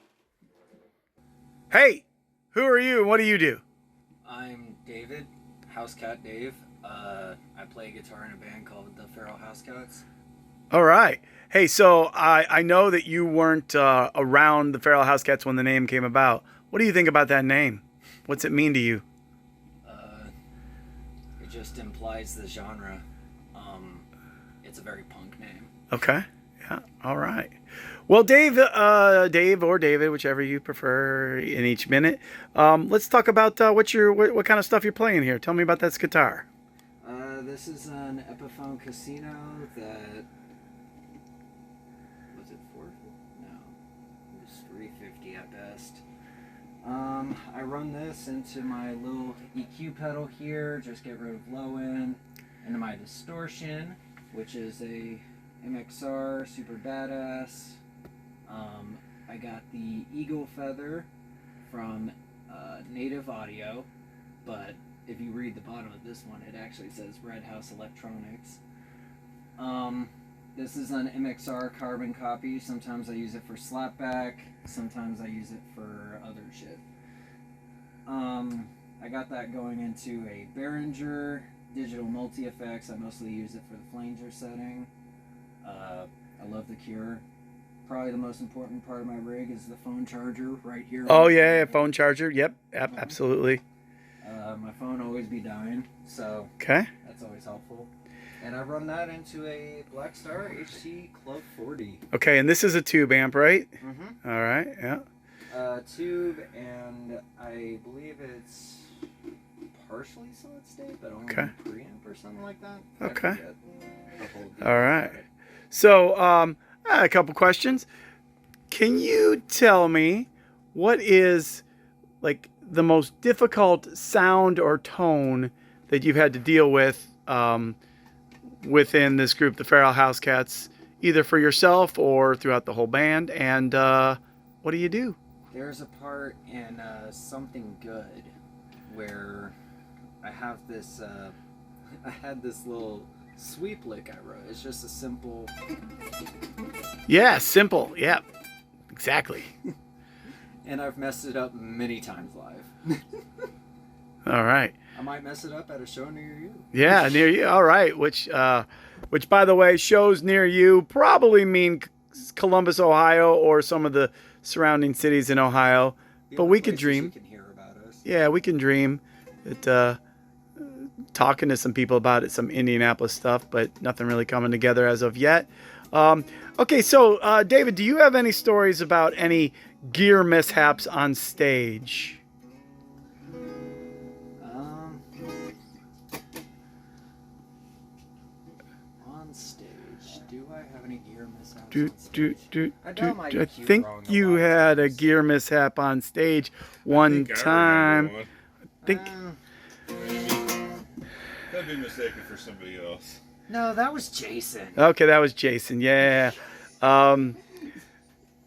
Hey, who are you and what do you do? I'm David, HouseCat Dave. I play guitar in a band called the Feral HouseCats. All right. Hey, so I know that you weren't around the Feral HouseCats when the name came about. What do you think about that name? What's it mean to you? It just implies the genre. It's a very punk name. Okay. Yeah. All right. Well, Dave or David, whichever you prefer in each minute. Let's talk about what kind of stuff you're playing here. Tell me about this guitar. This is an Epiphone Casino that was it 4? No, it was 350 at best. I run this into my little EQ pedal here, just get rid of low end, into my distortion, which is a MXR, super badass. I got the Eagle Feather from Native Audio, but if you read the bottom of this one, it actually says Red House Electronics. This is an MXR carbon copy. Sometimes I use it for slapback, sometimes I use it for other shit. I got that going into a Behringer digital multi-effects. I mostly use it for the flanger setting. I love the Cure. Probably the most important part of my rig is the phone charger right here. Oh yeah, phone charger. Yep, absolutely. My phone always be dying, so Okay. that's always helpful. And I run that into a Black Star HT Club 40. Okay, and this is a tube amp, right? Mm-hmm. All right, yeah. Tube, and I believe it's partially solid state, but only preamp or something like that. Okay. All right. So, a couple questions. Can you tell me what is like the most difficult sound or tone that you've had to deal with within this group, the Feral HouseCats, either for yourself or throughout the whole band? And what do you do? There's a part in Something Good where I have this, I had this little sweep lick I wrote. It's just a simple... Yeah, simple. Yeah, exactly. And I've messed it up many times live. All right. I might mess it up at a show near you. Yeah, near you. All right. Which, by the way, shows near you probably mean Columbus, Ohio, or some of the surrounding cities in Ohio. But we could dream. You can hear about us. Yeah, we can dream. Talking to some people about it, some Indianapolis stuff, but nothing really coming together as of yet. Okay, so David, do you have any stories about any gear mishaps on stage? On stage, do I have any gear mishaps? I think you had a gear mishap on stage one time. I think. That'd be mistaken for somebody else. No, that was Jason. Okay, that was Jason. Yeah.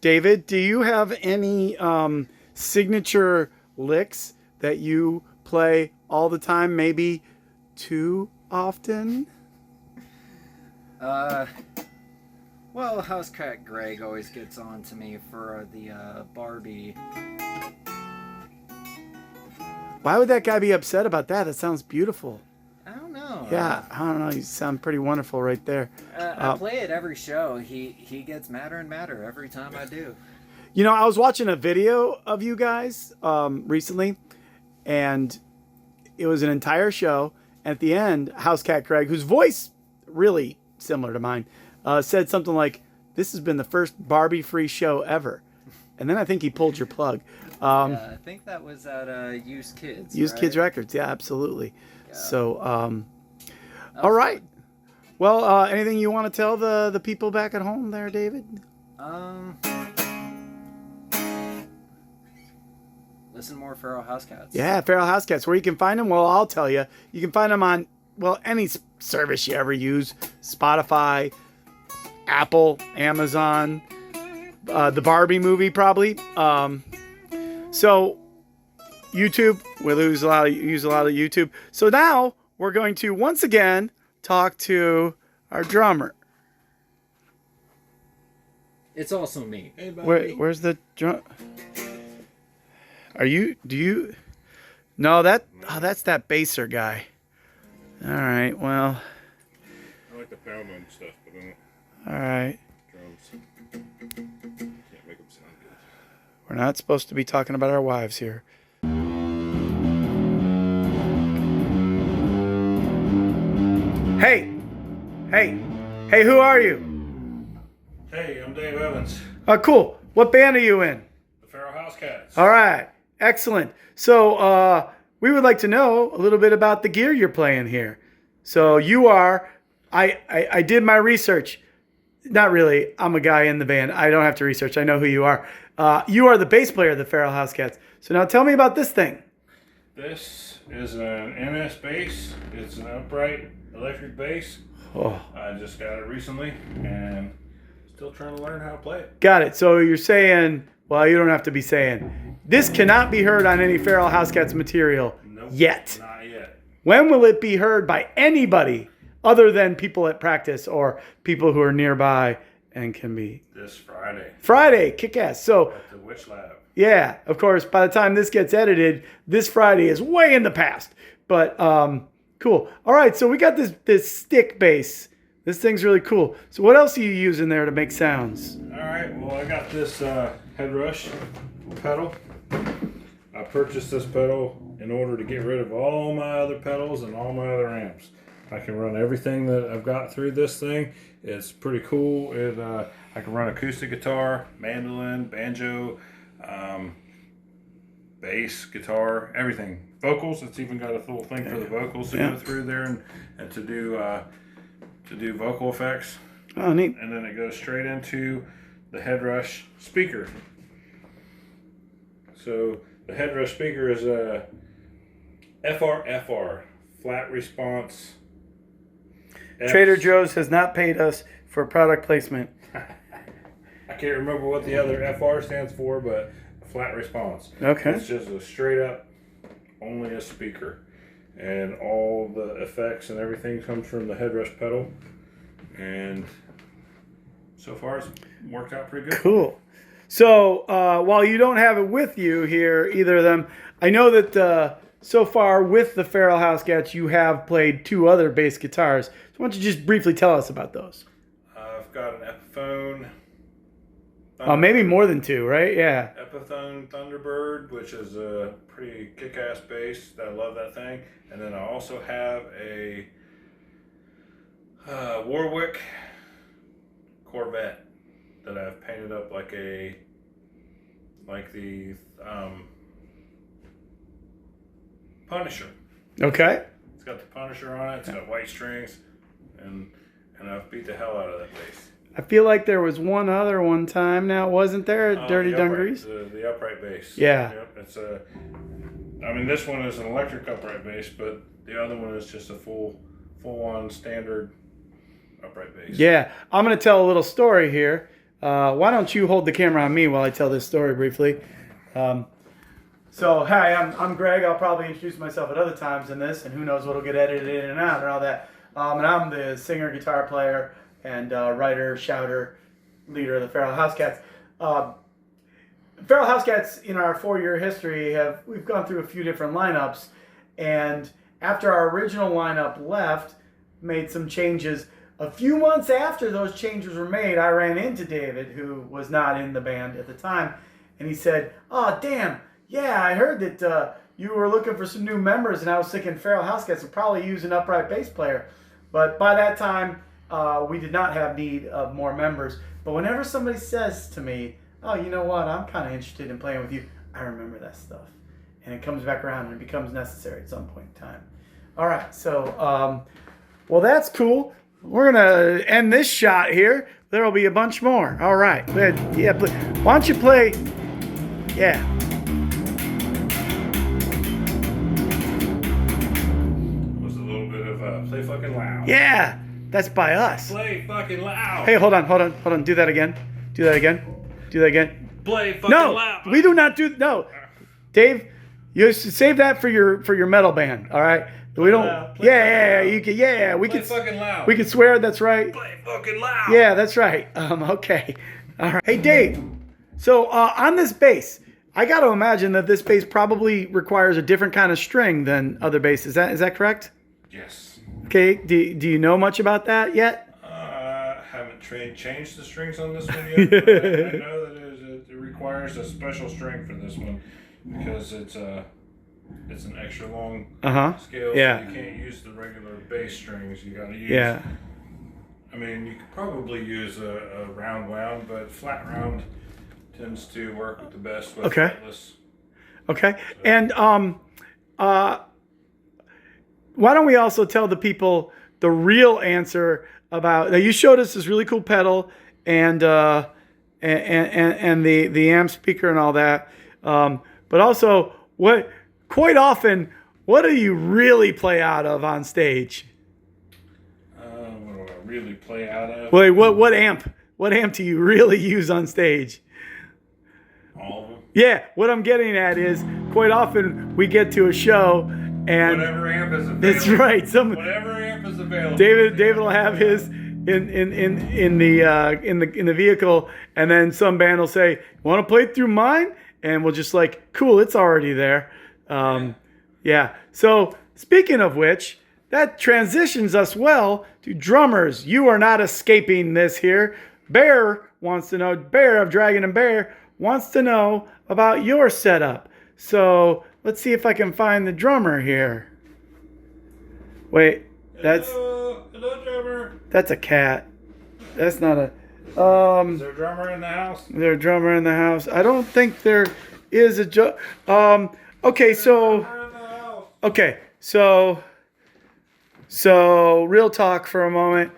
David, do you have any signature licks that you play all the time, maybe too often? Well, HouseCat Greg always gets on to me for the Barbie. Why would that guy be upset about that? That sounds beautiful. I don't know. Yeah, I don't know. You sound pretty wonderful right there. I play it every show. He gets madder and madder every time I do. You know, I was watching a video of you guys recently, and it was an entire show. At the end, HouseCat Greg, whose voice really similar to mine, said something like, "This has been the first Barbie-free show ever." And then I think he pulled your plug. Yeah, I think that was at Used Kids. Used right? Kids Records, yeah, absolutely. Yeah. So, all right. Fun. Well, anything you want to tell the people back at home there, David? Listen more Feral HouseCats. Yeah, Feral HouseCats. Where you can find them? Well, I'll tell you. You can find them on, well, any service you ever use. Spotify, Apple, Amazon, the Barbie movie probably. So YouTube, we use a lot of YouTube. So now we're going to once again talk to our drummer. It's also me. Hey, buddy. Where's the drum? Do you? No, that's that basser guy. All right, well. I like the Paramount and stuff, but I don't. All right. Drums. Can't make them sound good. We're not supposed to be talking about our wives here. Hey, who are you? Hey, I'm Dave Evans. Cool. What band are you in? The Feral HouseCats. All right. Excellent. So, we would like to know a little bit about the gear you're playing here. So you are, I did my research. Not really. I'm a guy in the band. I don't have to research. I know who you are. You are the bass player of the Feral HouseCats. So now tell me about this thing. This is an MS bass. It's an upright electric bass. Oh. I just got it recently and still trying to learn how to play it. Got it. So you're saying, well, you don't have to be saying, this cannot be heard on any Feral HouseCats material yet. Not yet. When will it be heard by anybody other than people at practice or people who are nearby and can be? This Friday. Friday, kick-ass. So, At the Witch Lab. yeah, of course, by the time this gets edited, this Friday is way in the past. But, cool. All right, so we got this stick bass. This thing's really cool. So what else are you using there to make sounds? All right, well, I got this head rush pedal. I purchased this pedal in order to get rid of all my other pedals and all my other amps. I can run everything that I've got through this thing. It's pretty cool. I can run acoustic guitar, mandolin, banjo, bass, guitar, everything. Vocals, it's even got a little thing for the vocals to go through there and to do vocal effects. Oh, neat. And then it goes straight into the headrush speaker. So the headrush speaker is a FRFR, flat response. Trader Joe's has not paid us for product placement. I can't remember what the other FR stands for, but flat response. Okay. It's just a straight up, only a speaker. And all the effects and everything comes from the headrush pedal. And so far it's worked out pretty good. Cool. So while you don't have it with you here, either of them, I know that so far with the Feral HouseCats, you have played 2 other bass guitars. So why don't you just briefly tell us about those? I've got an Epiphone. Maybe more than 2, right? Yeah. Epiphone Thunderbird, which is a pretty kick-ass bass. I love that thing. And then I also have a Warwick Corvette that I've painted up like the Punisher. Okay. It's got the Punisher on it. It's got white strings, and I've beat the hell out of that bass. I feel like there was one other one time now, wasn't there? Dirty Dungarees? The upright bass. Yeah. Yep, it's this one is an electric upright bass, but the other one is just a full-on standard upright bass. Yeah. I'm going to tell a little story here. Why don't you hold the camera on me while I tell this story briefly? So, hi, I'm Greg. I'll probably introduce myself at other times in this, and who knows what'll get edited in and out and all that. And I'm the singer, guitar player, and writer, shouter, leader of the Feral HouseCats. Feral HouseCats, in our 4-year history, we've gone through a few different lineups, and after our original lineup left, made some changes. A few months after those changes were made, I ran into David, who was not in the band at the time, and he said, "Oh, damn, yeah, I heard that you were looking for some new members, and I was thinking Feral HouseCats would probably use an upright bass player." But by that time, we did not have need of more members. But whenever somebody says to me, "Oh, you know what, I'm kind of interested in playing with you," I remember that stuff. And it comes back around and it becomes necessary at some point in time. All right, so, well, that's cool. We're going to end this shot here. There will be a bunch more. All right. Yeah, why don't you play? Yeah. It was a little bit of Play Fucking Loud. Yeah, that's by us. Play Fucking Loud. Hey, hold on. Do that again. Play Fucking Loud. No, we do not do. No, Dave, you save that for your metal band. All right. We don't. You can. Yeah, we can. Play fucking loud. We can swear. That's right. Play fucking loud. Yeah, that's right. Okay. All right. Hey, Dave. So on this bass, I got to imagine that this bass probably requires a different kind of string than other basses. Is that correct? Yes. Okay. Do you know much about that yet? Haven't changed the strings on this one yet. But I know that it requires a special string for this one because it's an extra long scale. Yeah. So you can't use the regular bass strings. You got to use. Yeah. I mean, you could probably use a round wound, but flat round tends to work with the best with fretless. Okay. So. And why don't we also tell the people the real answer about? Now, you showed us this really cool pedal and the amp speaker and all that, but also what. Quite often, what do you really play out of on stage? What do I really play out of? Wait, what amp do you really use on stage? All of them. Yeah, what I'm getting at is quite often we get to a show and whatever amp is available. That's right. Whatever amp is available. David will have his in the vehicle, and then some band will say, "Want to play through mine?" And we'll just like, "Cool, it's already there." Yeah. So speaking of which, that transitions us well to drummers. You are not escaping this here. Berr of Dragon and Berr wants to know about your setup. So let's see if I can find the drummer here. Wait, Hello, drummer. That's a cat. That's not a. Is there a drummer in the house? Is there a drummer in the house? I don't think there is a okay, so. Okay, so real talk for a moment.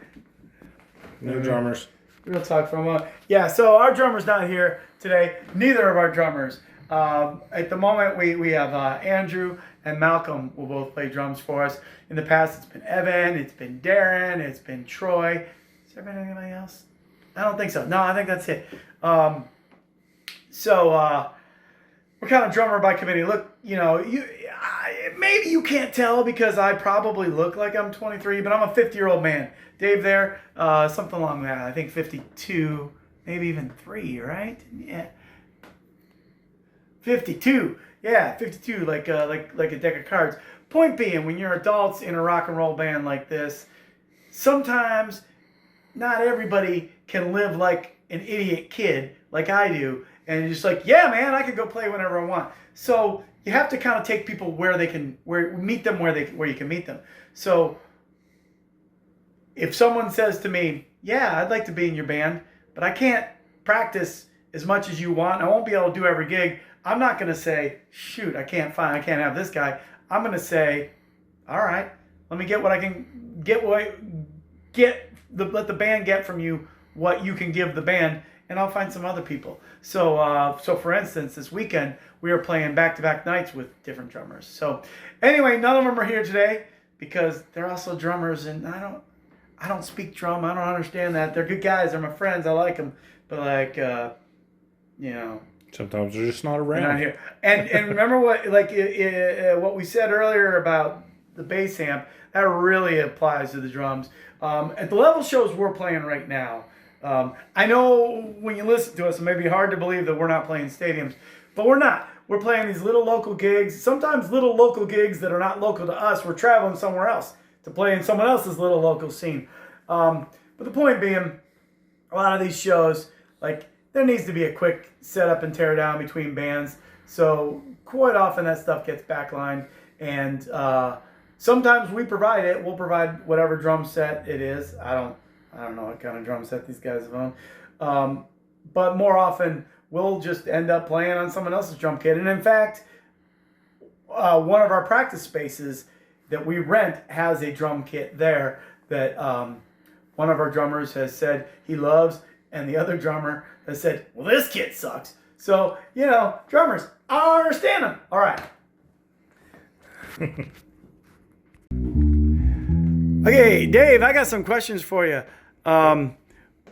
No drummers. Real talk for a moment. Yeah, so our drummer's not here today. Neither of our drummers. At the moment, we have Andrew and Malcolm will both play drums for us. In the past, it's been Evan, it's been Darren, it's been Troy. Has there been anybody else? I don't think so. No, I think that's it. We're kind of drummer by committee. Look, maybe you can't tell because I probably look like I'm 23, but I'm a 50-year-old man. Dave there, something along that. I think 52, maybe even 3, right? Yeah. 52. Yeah, 52, like a deck of cards. Point being, when you're adults in a rock and roll band like this, sometimes not everybody can live like an idiot kid like I do. And you're just like, yeah, man, I could go play whenever I want. So you have to kind of take people where you can meet them. So if someone says to me, yeah, I'd like to be in your band, but I can't practice as much as you want, I won't be able to do every gig, I'm not going to say, shoot, I can't have this guy. I'm going to say, all right, let me get what I can get, let the band get from you what you can give the band, and I'll find some other people. So for instance, this weekend, we are playing back-to-back nights with different drummers. So anyway, none of them are here today because they're also drummers, and I don't speak drum. I don't understand that. They're good guys. They're my friends. I like them. But sometimes they're just not around. They're not here. And remember what we said earlier about the bass amp, that really applies to the drums. At the level shows we're playing right now, I know when you listen to us, it may be hard to believe that we're not playing stadiums, but we're not. We're playing these little local gigs, sometimes little local gigs that are not local to us. We're traveling somewhere else to play in someone else's little local scene. But the point being, a lot of these shows, there needs to be a quick setup and tear down between bands. So quite often that stuff gets backlined, and sometimes we provide it. We'll provide whatever drum set it is. I don't know what kind of drum set these guys have owned. But more often, we'll just end up playing on someone else's drum kit. And in fact, one of our practice spaces that we rent has a drum kit there that one of our drummers has said he loves, and the other drummer has said, well, this kit sucks. So, drummers, I understand them. All right. Okay, Dave, I got some questions for you.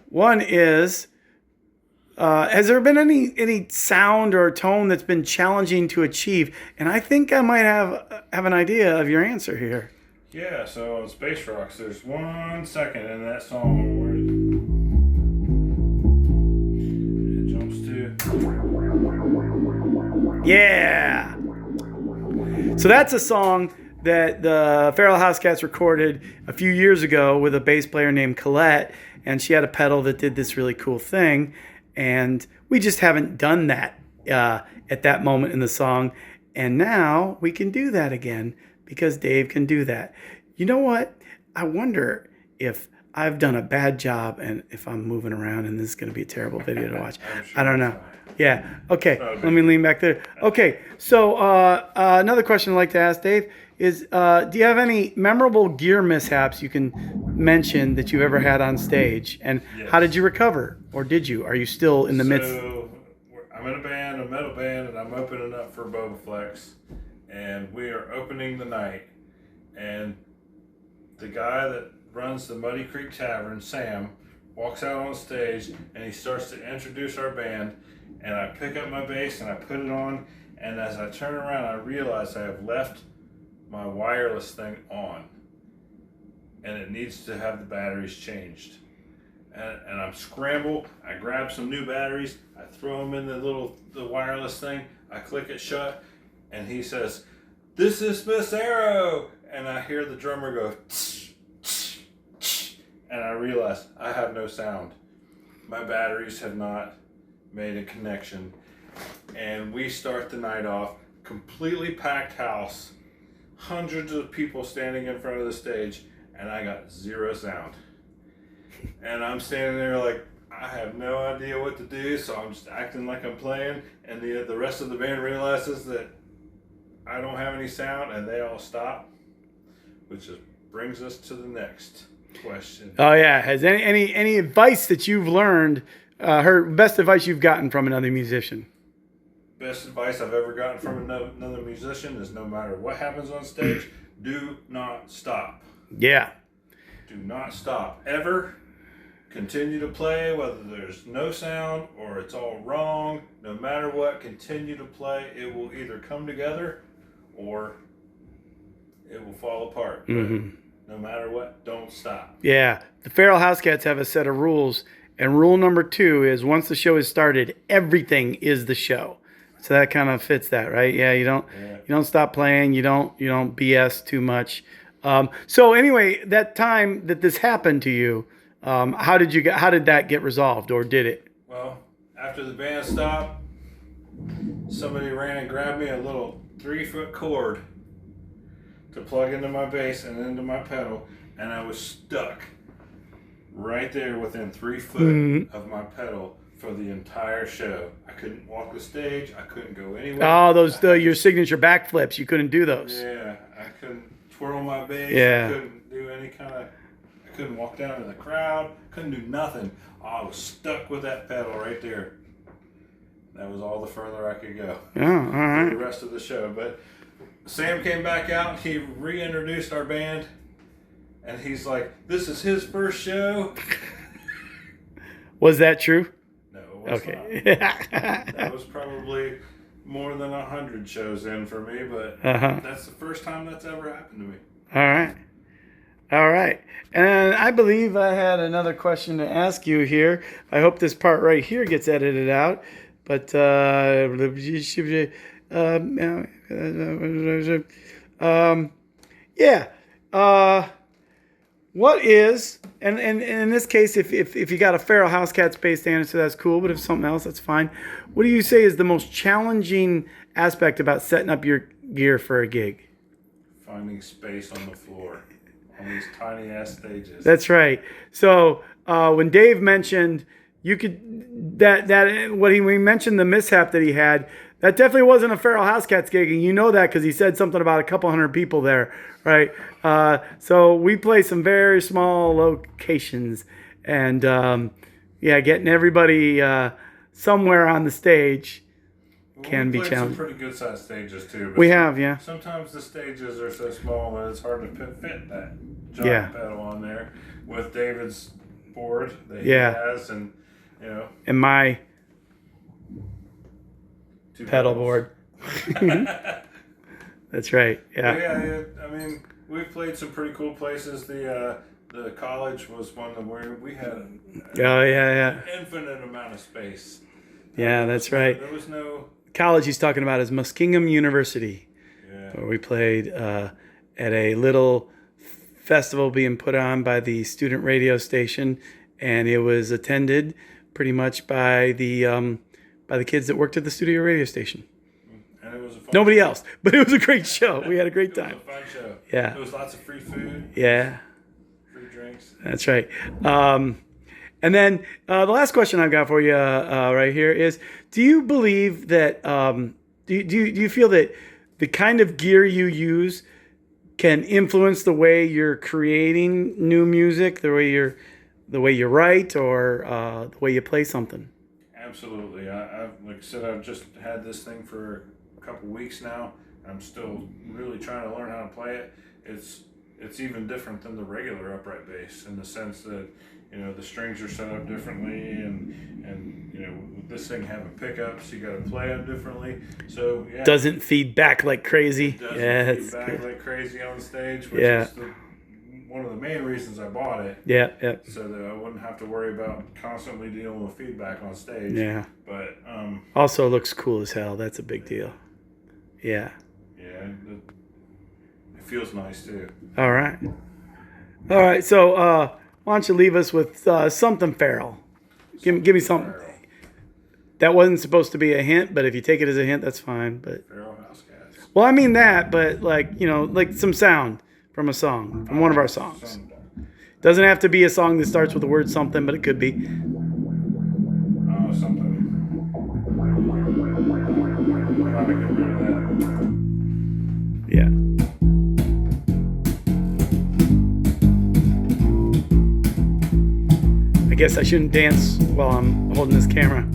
One is, has there been any sound or tone that's been challenging to achieve? And I think I might have an idea of your answer here. Yeah, so on Space Rocks, there's 1 second in that song where it jumps to... Yeah! So that's a song that the Feral HouseCats recorded a few years ago with a bass player named Colette, and she had a pedal that did this really cool thing, and we just haven't done that at that moment in the song, and now we can do that again because Dave can do that. You know what? I wonder if I've done a bad job and if I'm moving around and this is going to be a terrible video to watch. I don't know. Yeah. Okay. Let me lean back there. Okay. So another question I'd like to ask Dave is, do you have any memorable gear mishaps you can mention that you've ever had on stage? And yes. How did you recover? Or did you? Are you still in the midst? I'm in a metal band, and I'm opening up for Bobaflex. And we are opening the night. And the guy that runs the Muddy Creek Tavern, Sam, walks out on stage, and he starts to introduce our band. And I pick up my bass, and I put it on. And as I turn around, I realize I have left my wireless thing on, and it needs to have the batteries changed. And I'm scramble. I grab some new batteries. I throw them in the wireless thing. I click it shut, and he says, "This is Miss Arrow." And I hear the drummer go, tsh, tsh, tsh, and I realize I have no sound. My batteries have not made a connection, and we start the night off completely packed house, hundreds of people standing in front of the stage, and I got zero sound. And I'm standing there like, I have no idea what to do, so I'm just acting like I'm playing, and the rest of the band realizes that I don't have any sound, and they all stop, which brings us to the next question. Oh yeah, has any advice that you've learned, best advice you've gotten from another musician? Best advice I've ever gotten from another musician is no matter what happens on stage, do not stop. Yeah. Do not stop ever. Continue to play whether there's no sound or it's all wrong. No matter what, continue to play. It will either come together or it will fall apart. Mm-hmm. No matter what, don't stop. Yeah. The Feral HouseCats have a set of rules, and rule number 2 is once the show is started, everything is the show. So that kind of fits that, right? Yeah, you don't stop playing, you don't BS too much. So anyway, that time that this happened to you, how did that get resolved, or did it? Well, after the band stopped, somebody ran and grabbed me a little 3-foot cord to plug into my bass and into my pedal, and I was stuck right there within 3 foot of my pedal for the entire show. I couldn't walk the stage. I couldn't go anywhere. Oh, your signature backflips. You couldn't do those. Yeah, I couldn't twirl my bass. Yeah. I couldn't do any kind of. I couldn't walk down to the crowd. Couldn't do nothing. I was stuck with that pedal right there. That was all the further I could go. Oh, all right. For the rest of the show, but Sam came back out. He reintroduced our band, and he's like, "This is his first show." Was that true? No, it was okay. not. That was probably more than 100 shows in for me, but that's the first time that's ever happened to me. All right. And I believe I had another question to ask you here. I hope this part right here gets edited out. But what is, and in this case, if you got a Feral HouseCats based answer, that's cool. But if something else, that's fine. What do you say is the most challenging aspect about setting up your gear for a gig? Finding space on the floor on these tiny ass stages. That's right. So when Dave mentioned you could when he mentioned the mishap that he had, that definitely wasn't a Feral HouseCats gig, and you know that because he said something about a couple hundred people there, right? So we play some very small locations, and getting everybody somewhere on the stage can be challenging. Some pretty good sized stages too. We have, yeah. Sometimes the stages are so small that it's hard to fit that giant pedal on there with David's board that he has, and and my pedal pedals. board. That's right. Yeah. I mean, we've played some pretty cool places. The college was one where we had an infinite amount of space. Yeah, that's right. There was no college he's talking about is Muskingum University, where we played at a little festival being put on by the student radio station, and it was attended pretty much by the kids that worked at the studio radio station. And it was a fun Nobody else, but it was a great show. We had a great time. It was a fun show. Yeah. There was lots of free food. Yeah. Free drinks. That's right. And then the last question I've got for you right here is: do you believe that? Do you feel that the kind of gear you use can influence the way you're creating new music, the way you write, or the way you play something? Absolutely. I've like I said, I've just had this thing for a couple weeks now. I'm still really trying to learn how to play it. It's even different than the regular upright bass in the sense that the strings are set up differently, and with this thing having pickups, you got to play them differently. So doesn't feed back like crazy. Doesn't feed back like crazy on stage, which is one of the main reasons I bought it. Yeah. So that I wouldn't have to worry about constantly dealing with feedback on stage. Yeah. But also looks cool as hell. That's a big deal. Yeah. Yeah. It feels nice too. All right. So why don't you leave us with something feral? Give me something. Feral. That wasn't supposed to be a hint, but if you take it as a hint, that's fine. But Feral HouseCats. Well, I mean that, but like, like some sound from a song, from one of our songs. Doesn't have to be a song that starts with the word something, but it could be. Oh, something. Yeah. I guess I shouldn't dance while I'm holding this camera.